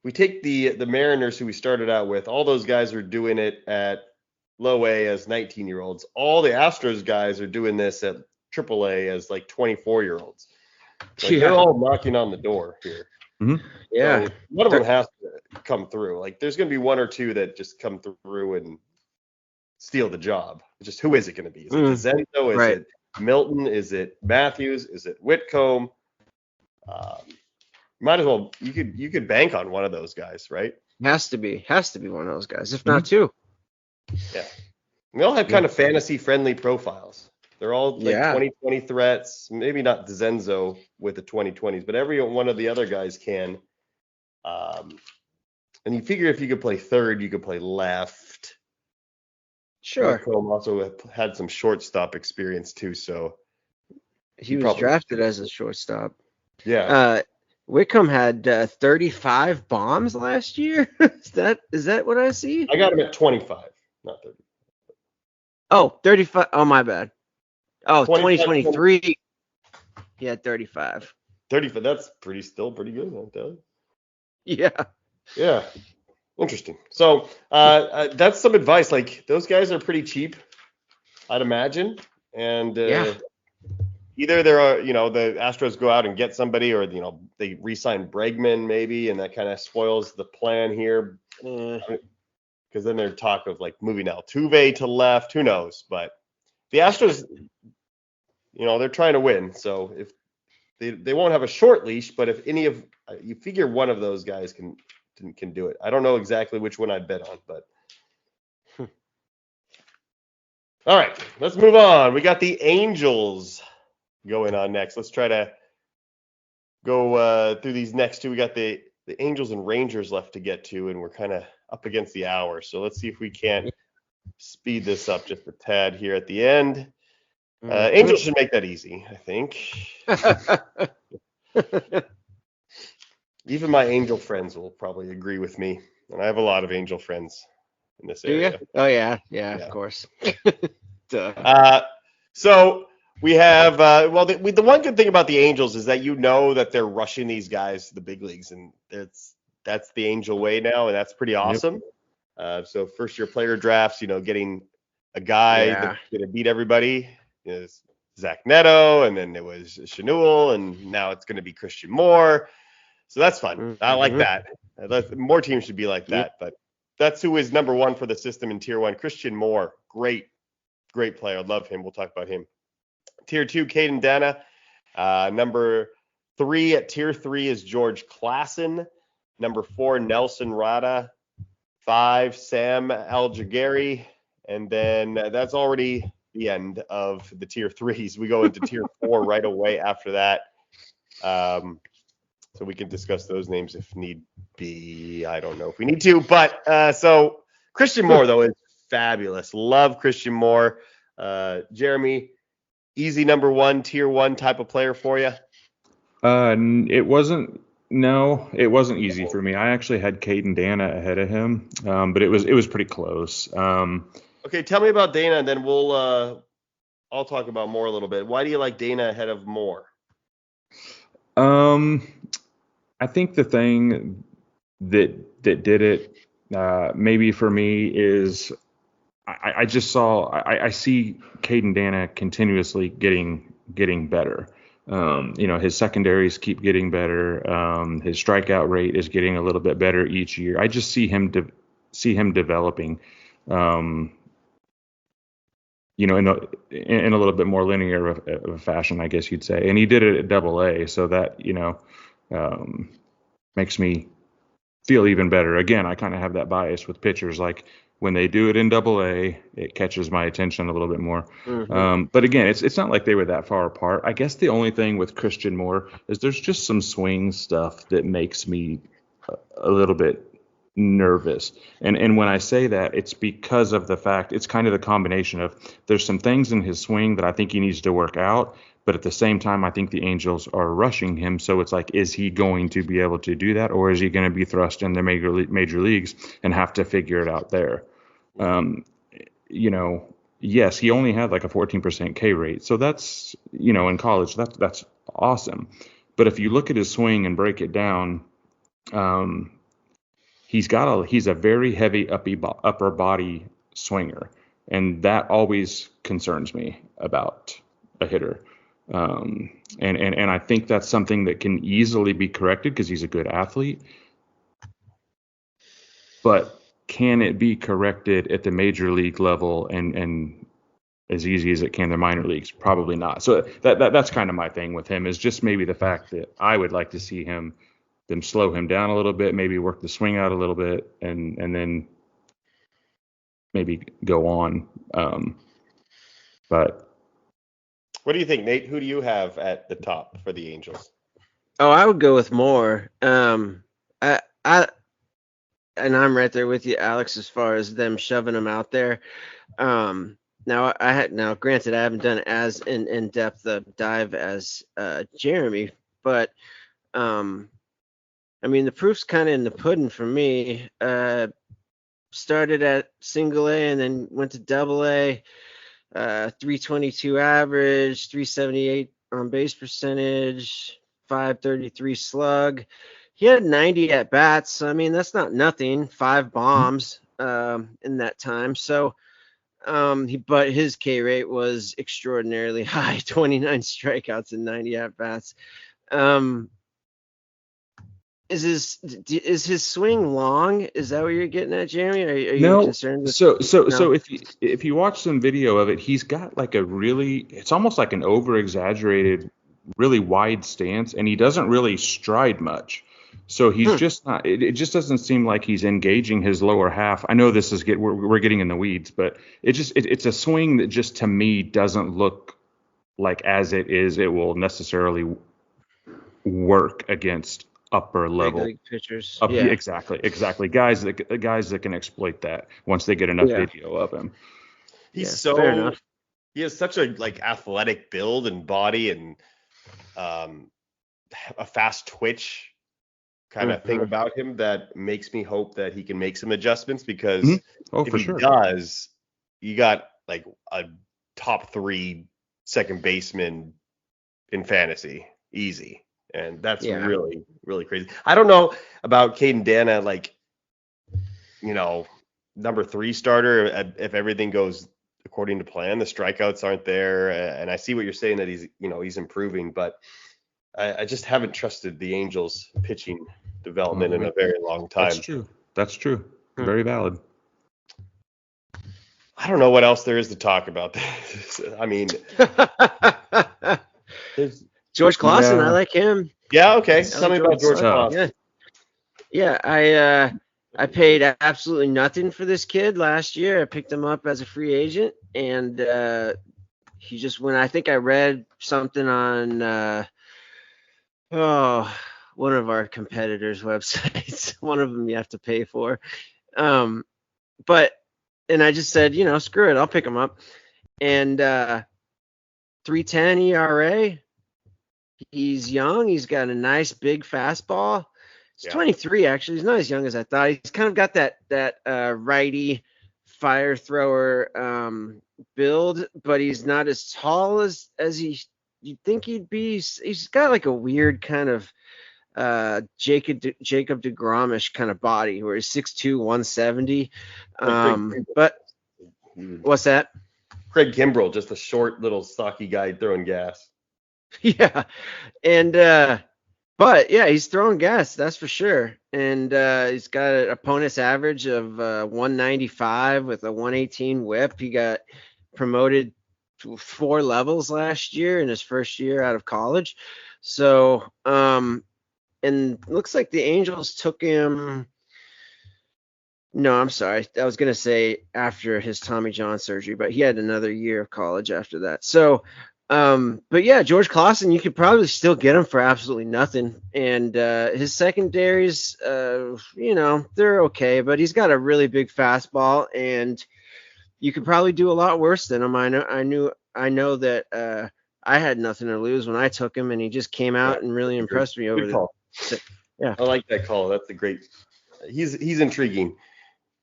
we take the Mariners, who we started out with. All those guys are doing it at low A as 19-year-olds. All the Astros guys are doing this at triple A as like 24-year-olds. They're all knocking on the door here. Mm-hmm. Yeah. So one of them has to come through. Like, there's going to be one or two that just come through and steal the job. Just who is it going to be? Is it Dezenzo? Is right. it Milton? Is it Matthews? Is it Whitcomb? Might as well. You could bank on one of those guys, right? Has to be one of those guys, if not two. Yeah. They all have kind of fantasy-friendly profiles. They're all like 2020 threats. Maybe not Dezenzo with the 2020s, but every one of the other guys can. And you figure if you could play third, you could play left. Sure. Whitcomb also had some shortstop experience too, so he was drafted as a shortstop. Yeah. Whitcomb had 35 bombs last year. Is that what I see? I got him at 25, not 30. Oh, 35. Oh, my bad. Oh, 2023. He had 35. 35. That's still pretty good, I'll tell you. Yeah. Yeah. Interesting. So that's some advice. Like, those guys are pretty cheap, I'd imagine. And either there are, the Astros go out and get somebody, or, they re-sign Bregman maybe, and that kind of spoils the plan here. Because then there's talk of like moving Altuve to left. Who knows? But the Astros, they're trying to win. So if they won't have a short leash, but if you figure one of those guys can do it. I don't know exactly which one I'd bet on, but all right, let's move on. We got the Angels going on next. Let's try to go through these next two. We got the Angels and Rangers left to get to, and we're kind of up against the hour. So let's see if we can't speed this up just a tad here at the end. Angels should make that easy, I think. Even my Angel friends will probably agree with me, and I have a lot of Angel friends in this area. Do you? Oh yeah, of course. So we have the one good thing about the Angels is that that they're rushing these guys to the big leagues, and that's the Angel way now, and that's pretty awesome. Yep. So first year player drafts, getting a guy that's gonna beat everybody is Zach Neto, and then it was Chenul, and now it's gonna be Christian Moore. So that's fun. Mm-hmm. I like that. More teams should be like that. Yep. But that's who is number one for the system in Tier 1. Christian Moore, great player. I love him. We'll talk about him. Tier 2, Caden Dana. Number 3 at Tier 3 is George Klassen. Number 4, Nelson Rada. 5, Sam Aljagueri. And then that's already the end of the Tier 3s. We go into Tier 4 right away after that. So we can discuss those names if need be. I don't know if we need to, but so Christian Moore though is fabulous. Love Christian Moore. Jeremy, easy number 1, Tier 1 type of player for you? It wasn't easy for me. I actually had Caden Dana ahead of him, but it was pretty close. Okay, tell me about Dana, and then I'll talk about Moore a little bit. Why do you like Dana ahead of Moore? I think the thing that did it maybe for me is I see Caden Dana continuously getting better. His secondaries keep getting better. His strikeout rate is getting a little bit better each year. I just see him developing, in a little bit more linear of a fashion, I guess you'd say. And he did it at Double-A, so that makes me feel even better. Again, I kind of have that bias with pitchers. Like when they do it in Double-A, it catches my attention a little bit more. Mm-hmm. But again, it's not like they were that far apart. I guess the only thing with Christian Moore is there's just some swing stuff that makes me a little bit nervous. And when I say that, it's because of the fact it's kind of the combination of there's some things in his swing that I think he needs to work out. But at the same time, I think the Angels are rushing him. So it's like, is he going to be able to do that? Or is he going to be thrust in the major leagues and have to figure it out there? Yes, he only had like a 14% K rate. So that's, in college, that's awesome. But if you look at his swing and break it down, he's a very heavy upper body swinger. And that always concerns me about a hitter. And I think that's something that can easily be corrected because he's a good athlete. But can it be corrected at the major league level and as easy as it can the minor leagues? Probably not. So that's kind of my thing with him, is just maybe the fact that I would like to see them slow him down a little bit, maybe work the swing out a little bit, and then maybe go on. But what do you think, Nate? Who do you have at the top for the Angels? Oh, I would go with Moore. I and I'm right there with you, Alex, as far as them shoving him out there. Now, granted, I haven't done as in depth a dive as Jeremy, but I mean, the proof's kind of in the pudding for me. Started at single A and then went to double A. 322 average, 378 on base percentage, 533 slug. He had 90 at bats. So, I mean, that's not nothing. 5 bombs in that time. So, but his K rate was extraordinarily high, 29 strikeouts and 90 at bats. Is his swing long? Is that what you're getting at, Jeremy? Are you concerned with? So if you watch some video of it, he's got like it's almost like an over exaggerated, really wide stance, and he doesn't really stride much. So he's just not. It just doesn't seem like he's engaging his lower half. I know this is we're getting in the weeds, but it's a swing that just to me doesn't look like as it will necessarily work against upper level pitchers. Yeah. Exactly. Guys that can exploit that once they get enough video of him. He has such a like athletic build and body and a fast twitch kind of thing about him that makes me hope that he can make some adjustments, because if he does, you got like a top 3 second baseman in fantasy easy. And that's really, really crazy. I don't know about Caden Dana, like, number 3 starter, if everything goes according to plan. The strikeouts aren't there. And I see what you're saying, that he's improving. But I just haven't trusted the Angels pitching development in a very long time. That's true. Very valid. I don't know what else there is to talk about. I mean, George Clausen, I like him. Yeah, okay. Tell me about George Clausen. Yeah, I paid absolutely nothing for this kid last year. I picked him up as a free agent, and he just went. I think I read something on one of our competitors' websites. One of them you have to pay for. And I just said, screw it, I'll pick him up. And 3.10 ERA. He's young. He's got a nice big fastball. He's 23, actually. He's not as young as I thought. He's kind of got that righty fire thrower build, but he's not as tall as you'd think he'd be. He's got like a weird kind of Jacob DeGrom-ish kind of body, where he's 6'2", 170. But what's that? Craig Kimbrell, just a short little stocky guy throwing gas. Yeah. And but yeah, he's throwing gas, that's for sure. And he's got an opponent's average of 195 with a 118 whip. He got promoted to 4 levels last year in his first year out of college. So and looks like the Angels took him. No, I'm sorry. I was going to say after his Tommy John surgery, but he had another year of college after that. So but yeah, George Clausen, you could probably still get him for absolutely nothing. And his secondaries, they're okay, but he's got a really big fastball, and you could probably do a lot worse than him. I know that I had nothing to lose when I took him, and he just came out and really impressed me over there. Yeah, I like that call. That's a great. He's intriguing.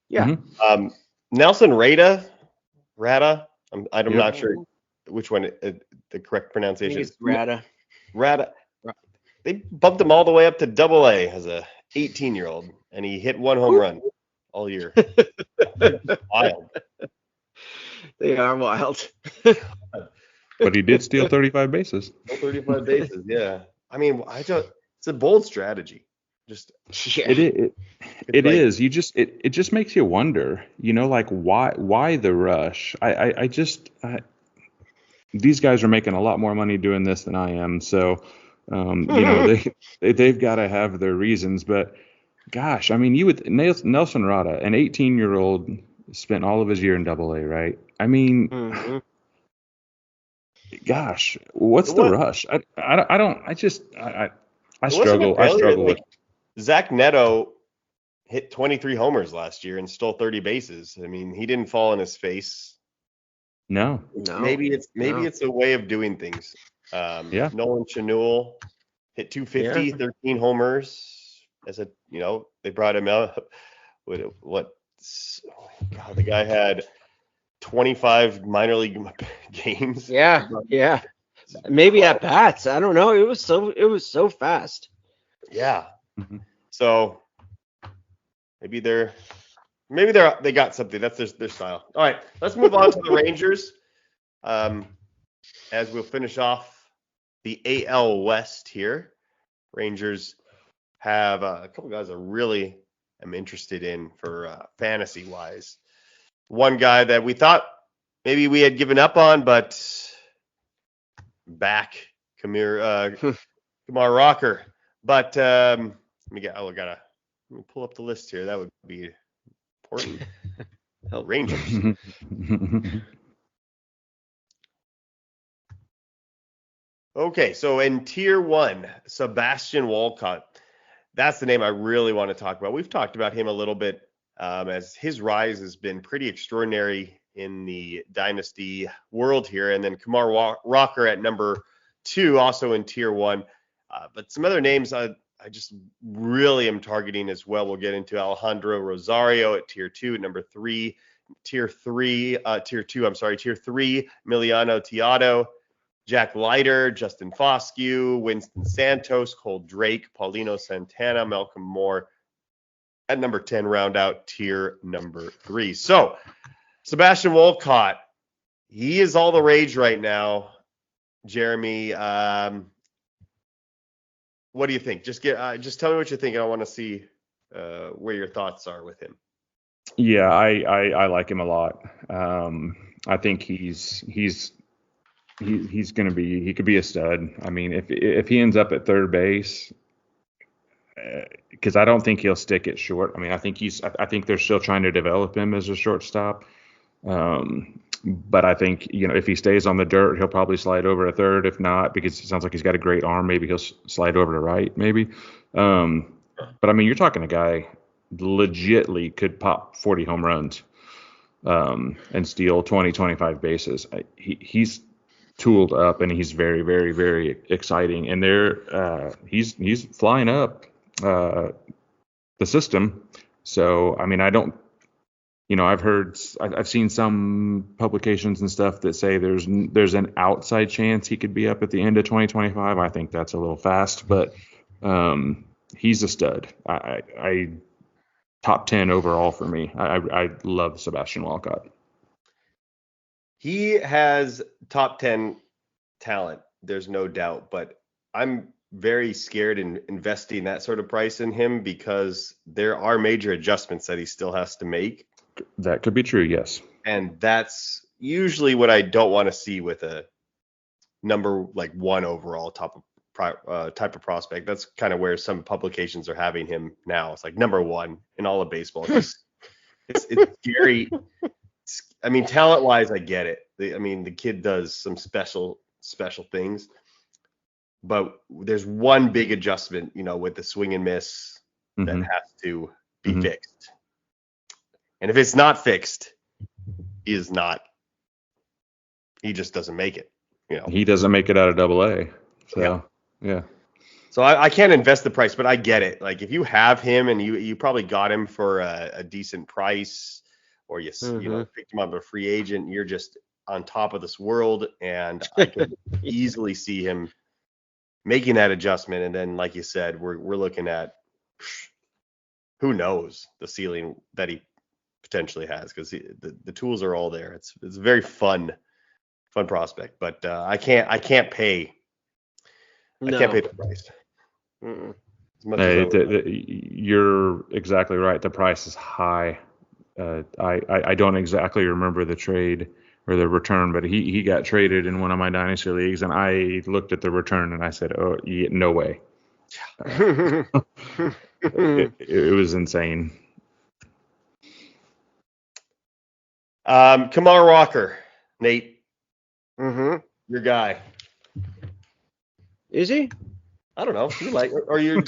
Yeah. Nelson Rada. I'm not sure which one the correct pronunciation is. Rada. They bumped him all the way up to Double A as a 18-year-old, and he hit 1 home run all year. Wild. They are wild. But he did steal 35 bases. 35 bases, yeah. I mean, it's a bold strategy. Just Yeah. It is. It just makes you wonder, like why the rush? These guys are making a lot more money doing this than I am, so they've got to have their reasons. But gosh, I mean, Nelson Rada, an 18-year-old, spent all of his year in Double A, right? I mean, Mhm. gosh, what's the rush? I don't. I it wasn't a struggle. I failure. struggle with. Like Zach Neto hit 23 homers last year and stole 30 bases. I mean, he didn't fall on his face. No. Maybe No. it's a way of doing things. Yeah. Nolan Chanul hit 250, Yeah. 13 homers. They brought him out. God, the guy had 25 minor league games. Yeah. Yeah. Maybe at bats. I don't know. It was so fast. Yeah. Mm-hmm. So maybe they got something. That's their style. All right, let's move on to the Rangers. As we'll finish off the AL West here. Rangers have a couple guys I really am interested in for fantasy wise. One guy that we thought maybe we had given up on, but back, Kumar Rocker. But let me pull up the list here. That would be important. Rangers. Okay, so in tier 1, Sebastian Walcott. That's the name I really want to talk about. We've talked about him a little bit as his rise has been pretty extraordinary in the dynasty world here. And then Kumar Rocker at number 2, also in tier 1. But some other names I just really am targeting as well. We'll get into Alejandro Rosario at tier 2, at number 3. Tier 3, Emiliano Teatro, Jack Leiter, Justin Foscue, Winston Santos, Cole Drake, Paulino Santana, Malcolm Moore. At number 10, round out tier number 3. So, Sebastian Walcott, he is all the rage right now. Jeremy, what do you think? Just tell me what you think. I want to see where your thoughts are with him. Yeah, I like him a lot. I think he's going to be, he could be a stud. I mean, if he ends up at third base, because I don't think he'll stick it short. I mean, I think they're still trying to develop him as a shortstop. But I think, if he stays on the dirt, he'll probably slide over to third. If not, because it sounds like he's got a great arm, maybe he'll slide over to right, maybe. But I mean, you're talking a guy legitly could pop 40 home runs and steal 20, 25 bases. He's tooled up, and he's very, very, very exciting. And he's flying up the system. So, I mean, I've seen some publications and stuff that say there's an outside chance he could be up at the end of 2025. I think that's a little fast, but he's a stud. I top 10 overall for me. I love Sebastian Walcott. He has top 10 talent, there's no doubt, but I'm very scared in investing that sort of price in him because there are major adjustments that he still has to make. That could be true, yes. And that's usually what I don't want to see with a number like 1 overall type of prospect. That's kind of where some publications are having him now. It's like number 1 in all of baseball. It's scary. I mean, talent-wise, I get it. The kid does some special things, but there's one big adjustment, with the swing and miss that has to be fixed. And if it's not fixed, he just doesn't make it. He doesn't make it out of Double A. So yeah. So I can't invest the price, but I get it. Like if you have him and you probably got him for a decent price, or you picked him up a free agent, you're just on top of this world, and I could easily see him making that adjustment. And then, like you said, we're looking at who knows the ceiling that he potentially has, because the tools are all there. It's a very fun prospect, but I can't pay. I can't pay the price. As much as you're exactly right. The price is high. I don't exactly remember the trade or the return, but he got traded in one of my dynasty leagues, and I looked at the return and I said, "Oh, no way." It was insane. Kamar Walker, Nate, Mm-hmm. your guy. Is he? I don't know. You like, or you're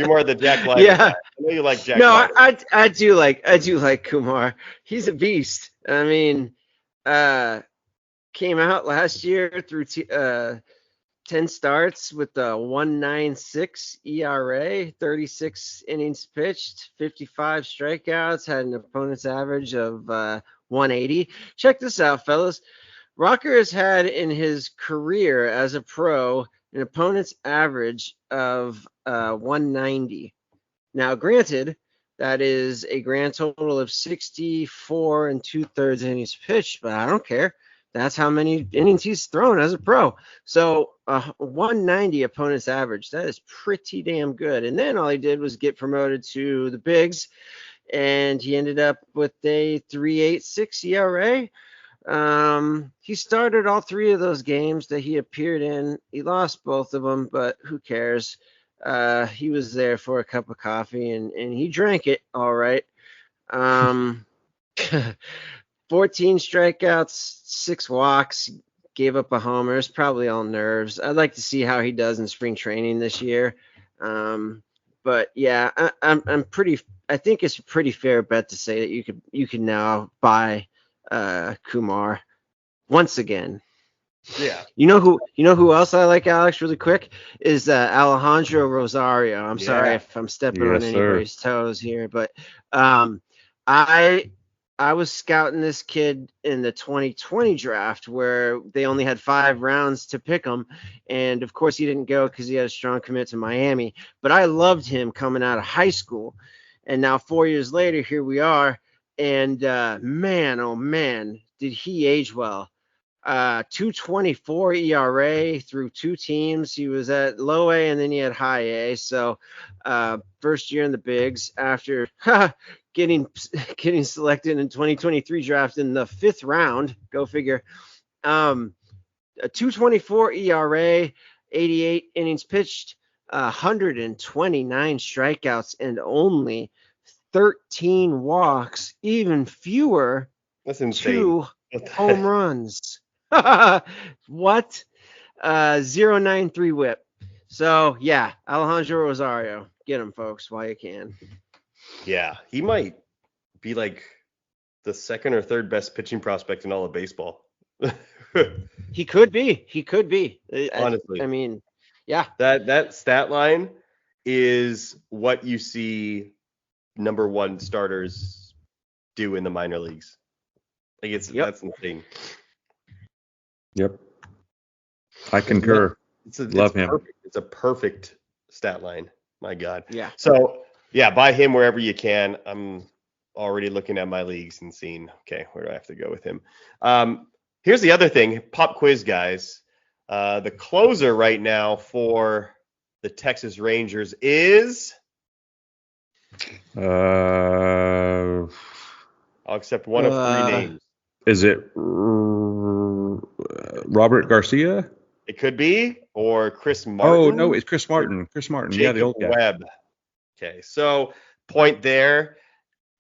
more the Jack Leiter Yeah. guy. I know you like Jack No, Leiter. I do like Kumar. He's a beast. I mean, came out last year through 10 starts with a 1.96 ERA, 36 innings pitched, 55 strikeouts, had an opponent's average of 180. Check this out, fellas. Rocker has had in his career as a pro an opponent's average of 190. Now, granted, that is a grand total of 64 2/3 innings pitched, but I don't care. That's how many innings he's thrown as a pro. So 190 opponent's average, that is pretty damn good. And then all he did was get promoted to the bigs, and he ended up with a 3.86 ERA. He started all three of those games that he appeared in. He lost both of them, but who cares? He was there for a cup of coffee, and he drank it all right. 14 strikeouts, 6 walks, gave up a homer. It's probably all nerves. I'd like to see how he does in spring training this year. But yeah, I'm pretty. I think it's a pretty fair bet to say that you can now buy Kumar once again. Yeah. You know who else I like, Alex, really quick, is Alejandro Rosario. I'm sorry if I'm stepping on anybody's toes here, but I was scouting this kid in the 2020 draft where they only had 5 rounds to pick him, and of course he didn't go because he had a strong commit to Miami. But I loved him coming out of high school, and now 4 years later, here we are, and man, oh man, did he age well. 2.24 ERA through 2 teams. He was at low A and then he had high A. So first year in the bigs after getting selected in 2023 draft in the 5th round. Go figure. A 2.24 ERA, 88 innings pitched, 129 strikeouts, and only 13 walks, even fewer. That's insane. 2 home runs. What? 0.93 whip. So yeah, Alejandro Rosario, get him, folks, while you can. Yeah, he might be like the 2nd or 3rd best pitching prospect in all of baseball. He could be. Honestly, I mean, yeah. That stat line is what you see number 1 starters do in the minor leagues. Like that's insane. Yep. I concur. Love him. Perfect. It's a perfect stat line. My God. Yeah. So yeah, buy him wherever you can. I'm already looking at my leagues and seeing, okay, where do I have to go with him? Here's the other thing. Pop quiz, guys. The closer right now for the Texas Rangers is. I'll accept one of 3 names. Is it Robert Garcia? It could be, or Chris Martin. Oh, no, it's Chris Martin. Chris Martin, Jacob the old guy. Webb. Okay, so point there.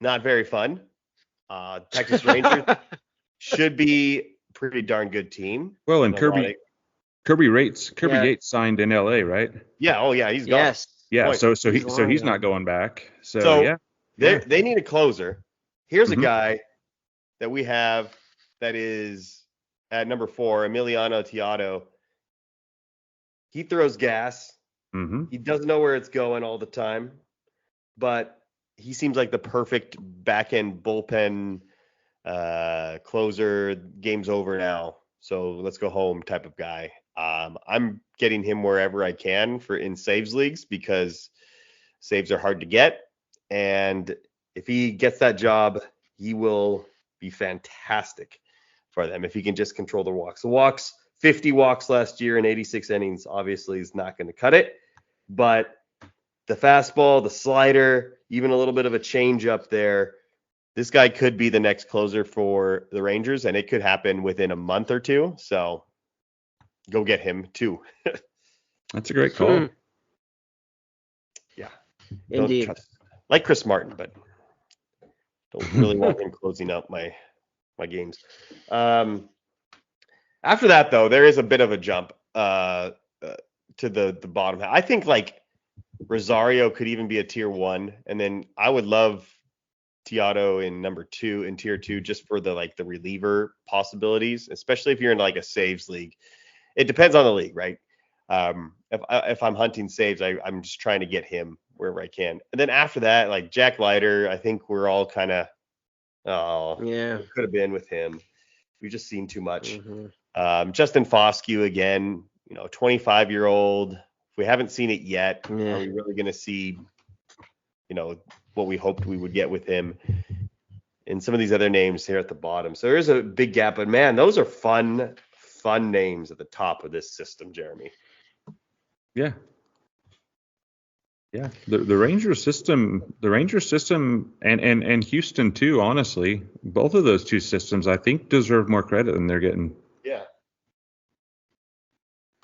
Not very fun. Texas Rangers should be a pretty darn good team. Well, and Kirby Yates signed in LA, right? Yeah. Oh, yeah. He's gone. Yes. Yeah. So he's not going back. So yeah. They need a closer. Here's a guy that we have that is at number 4, Emiliano Teatro. He throws gas. Mm-hmm. He doesn't know where it's going all the time, but he seems like the perfect back-end bullpen closer. Game's over now, so let's go home type of guy. I'm getting him wherever I can in saves leagues because saves are hard to get, and if he gets that job, he will be fantastic for them if he can just control the walks. The walks 50 walks last year and 86 innings obviously is not going to cut it. But the fastball, the slider, even a little bit of a change up there, this guy could be the next closer for the Rangers, and it could happen within a month or two. So go get him too. That's a great call. Yeah. Indeed. Don't trust, like Chris Martin, but don't really want him closing out my games. After that, though, there is a bit of a jump to the bottom. I think like Rosario could even be a tier 1, and then I would love Teodo in number 2 in tier 2 just for the reliever possibilities, especially if you're in like a saves league. It depends on the league, right? If I'm hunting saves, I'm just trying to get him wherever I can. And then after that, like Jack Leiter, I think we're all kind of, could have been with him. We've just seen too much. Justin Foscue again, 25-year-old. If we haven't seen it yet, are we really going to see, what we hoped we would get with him? And some of these other names here at the bottom. So there is a big gap, but man, those are fun names at the top of this system, Jeremy. Yeah. Yeah. The Rangers system and Houston too, honestly, both of those two systems I think deserve more credit than they're getting. Yeah.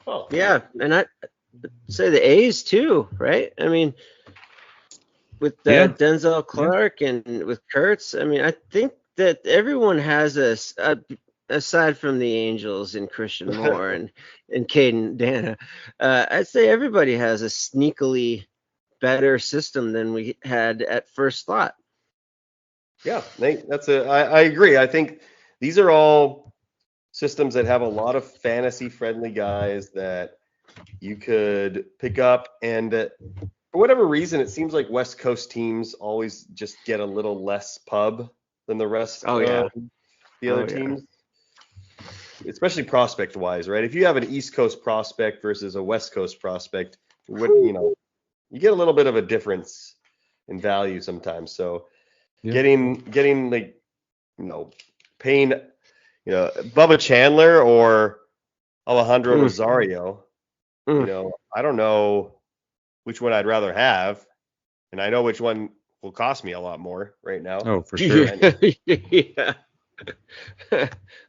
Oh. Yeah, and I say the A's too, right? I mean, with Denzel Clark and with Kurtz, I mean, I think that everyone has aside from the Angels and Christian Moore and Caden Dana, I'd say everybody has a sneakily better system than we had at first thought. Yeah, Nate, I agree. I think these are all systems that have a lot of fantasy friendly guys that you could pick up, and for whatever reason, it seems like West Coast teams always just get a little less pub than the rest of the other teams. Especially prospect wise, right? If you have an East Coast prospect versus a West Coast prospect, you get a little bit of a difference in value sometimes. So getting like, paying, Bubba Chandler or Alejandro Rosario, I don't know which one I'd rather have. And I know which one will cost me a lot more right now. Oh, for sure. Yeah.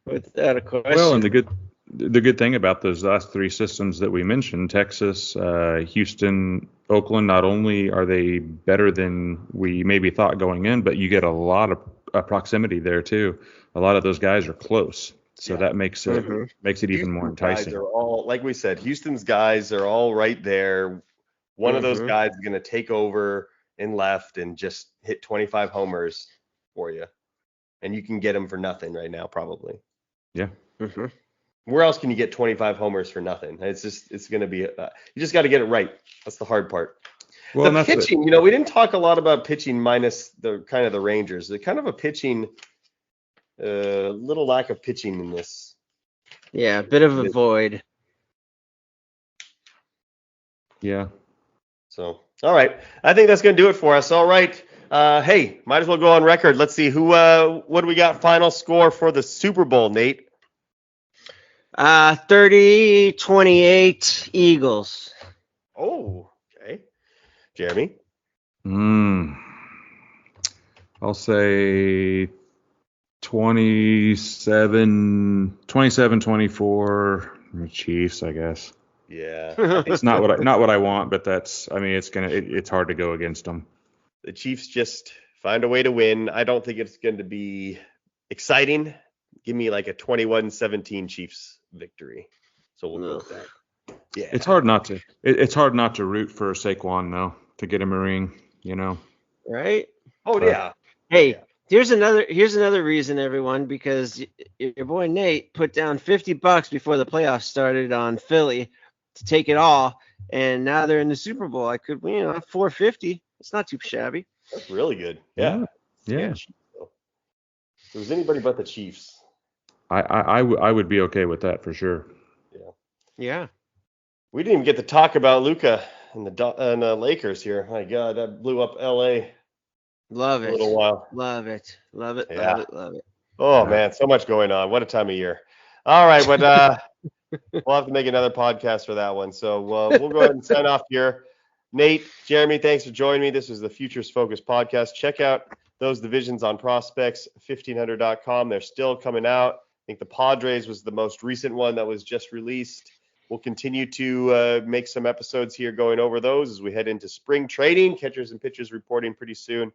Without a question. Well, and the good thing about those last three systems that we mentioned, Texas, Houston, Oakland, not only are they better than we maybe thought going in, but you get a lot of proximity there too. A lot of those guys are close, so that makes it even more enticing. Guys are all, like we said, Houston's guys are all right there. One of those guys is going to take over in left and just hit 25 homers for you. And you can get them for nothing right now, probably. Yeah. Where else can you get 25 homers for nothing? It's going to be, you just got to get it right. That's the hard part. Well, the pitching, we didn't talk a lot about pitching minus the kind of the Rangers. The kind of a pitching, little lack of pitching in this. Yeah, a bit of a void. Yeah. So, all right. I think that's going to do it for us. All right. Hey, might as well go on record. Let's see what do we got final score for the Super Bowl, Nate? 30-28 Eagles. Oh, okay. Jeremy? I'll say 27-24 Chiefs, I guess. Yeah. It's not what I want, but it's hard to go against them. The Chiefs just find a way to win. I don't think it's going to be exciting. Give me like a 21-17 Chiefs victory. So we'll go with that. Yeah. It's hard not to. It's hard not to root for Saquon though, to get him a ring. Right? Oh yeah. Hey, here's another reason, everyone, because your boy Nate put down $50 before the playoffs started on Philly to take it all, and now they're in the Super Bowl. I could win $450. It's not too shabby. That's really good. Yeah. If it was anybody but the Chiefs, I would be okay with that for sure. Yeah. We didn't even get to talk about Luka and the Lakers here. My God, that blew up LA. Love it. A little while. Love it. Yeah. Love it. Oh man, so much going on. What a time of year. All right, but We'll have to make another podcast for that one. So we'll go ahead and sign off here. Nate, Jeremy, thanks for joining me. This was the Futures Focus podcast. Check out those divisions on prospects1500.com. They're still coming out. I think the Padres was the most recent one that was just released. We'll continue to make some episodes here going over those as we head into spring trading, catchers and pitchers reporting pretty soon.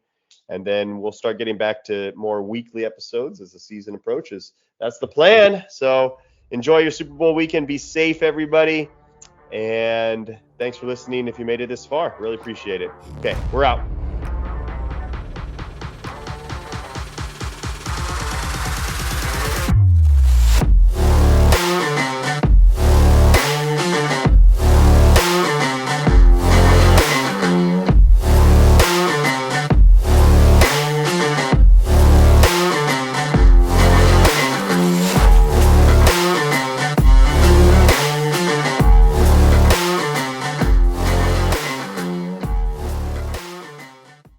And then we'll start getting back to more weekly episodes as the season approaches. That's the plan. So enjoy your Super Bowl weekend. Be safe, everybody. And thanks for listening if you made it this far. Really appreciate it. Okay, we're out.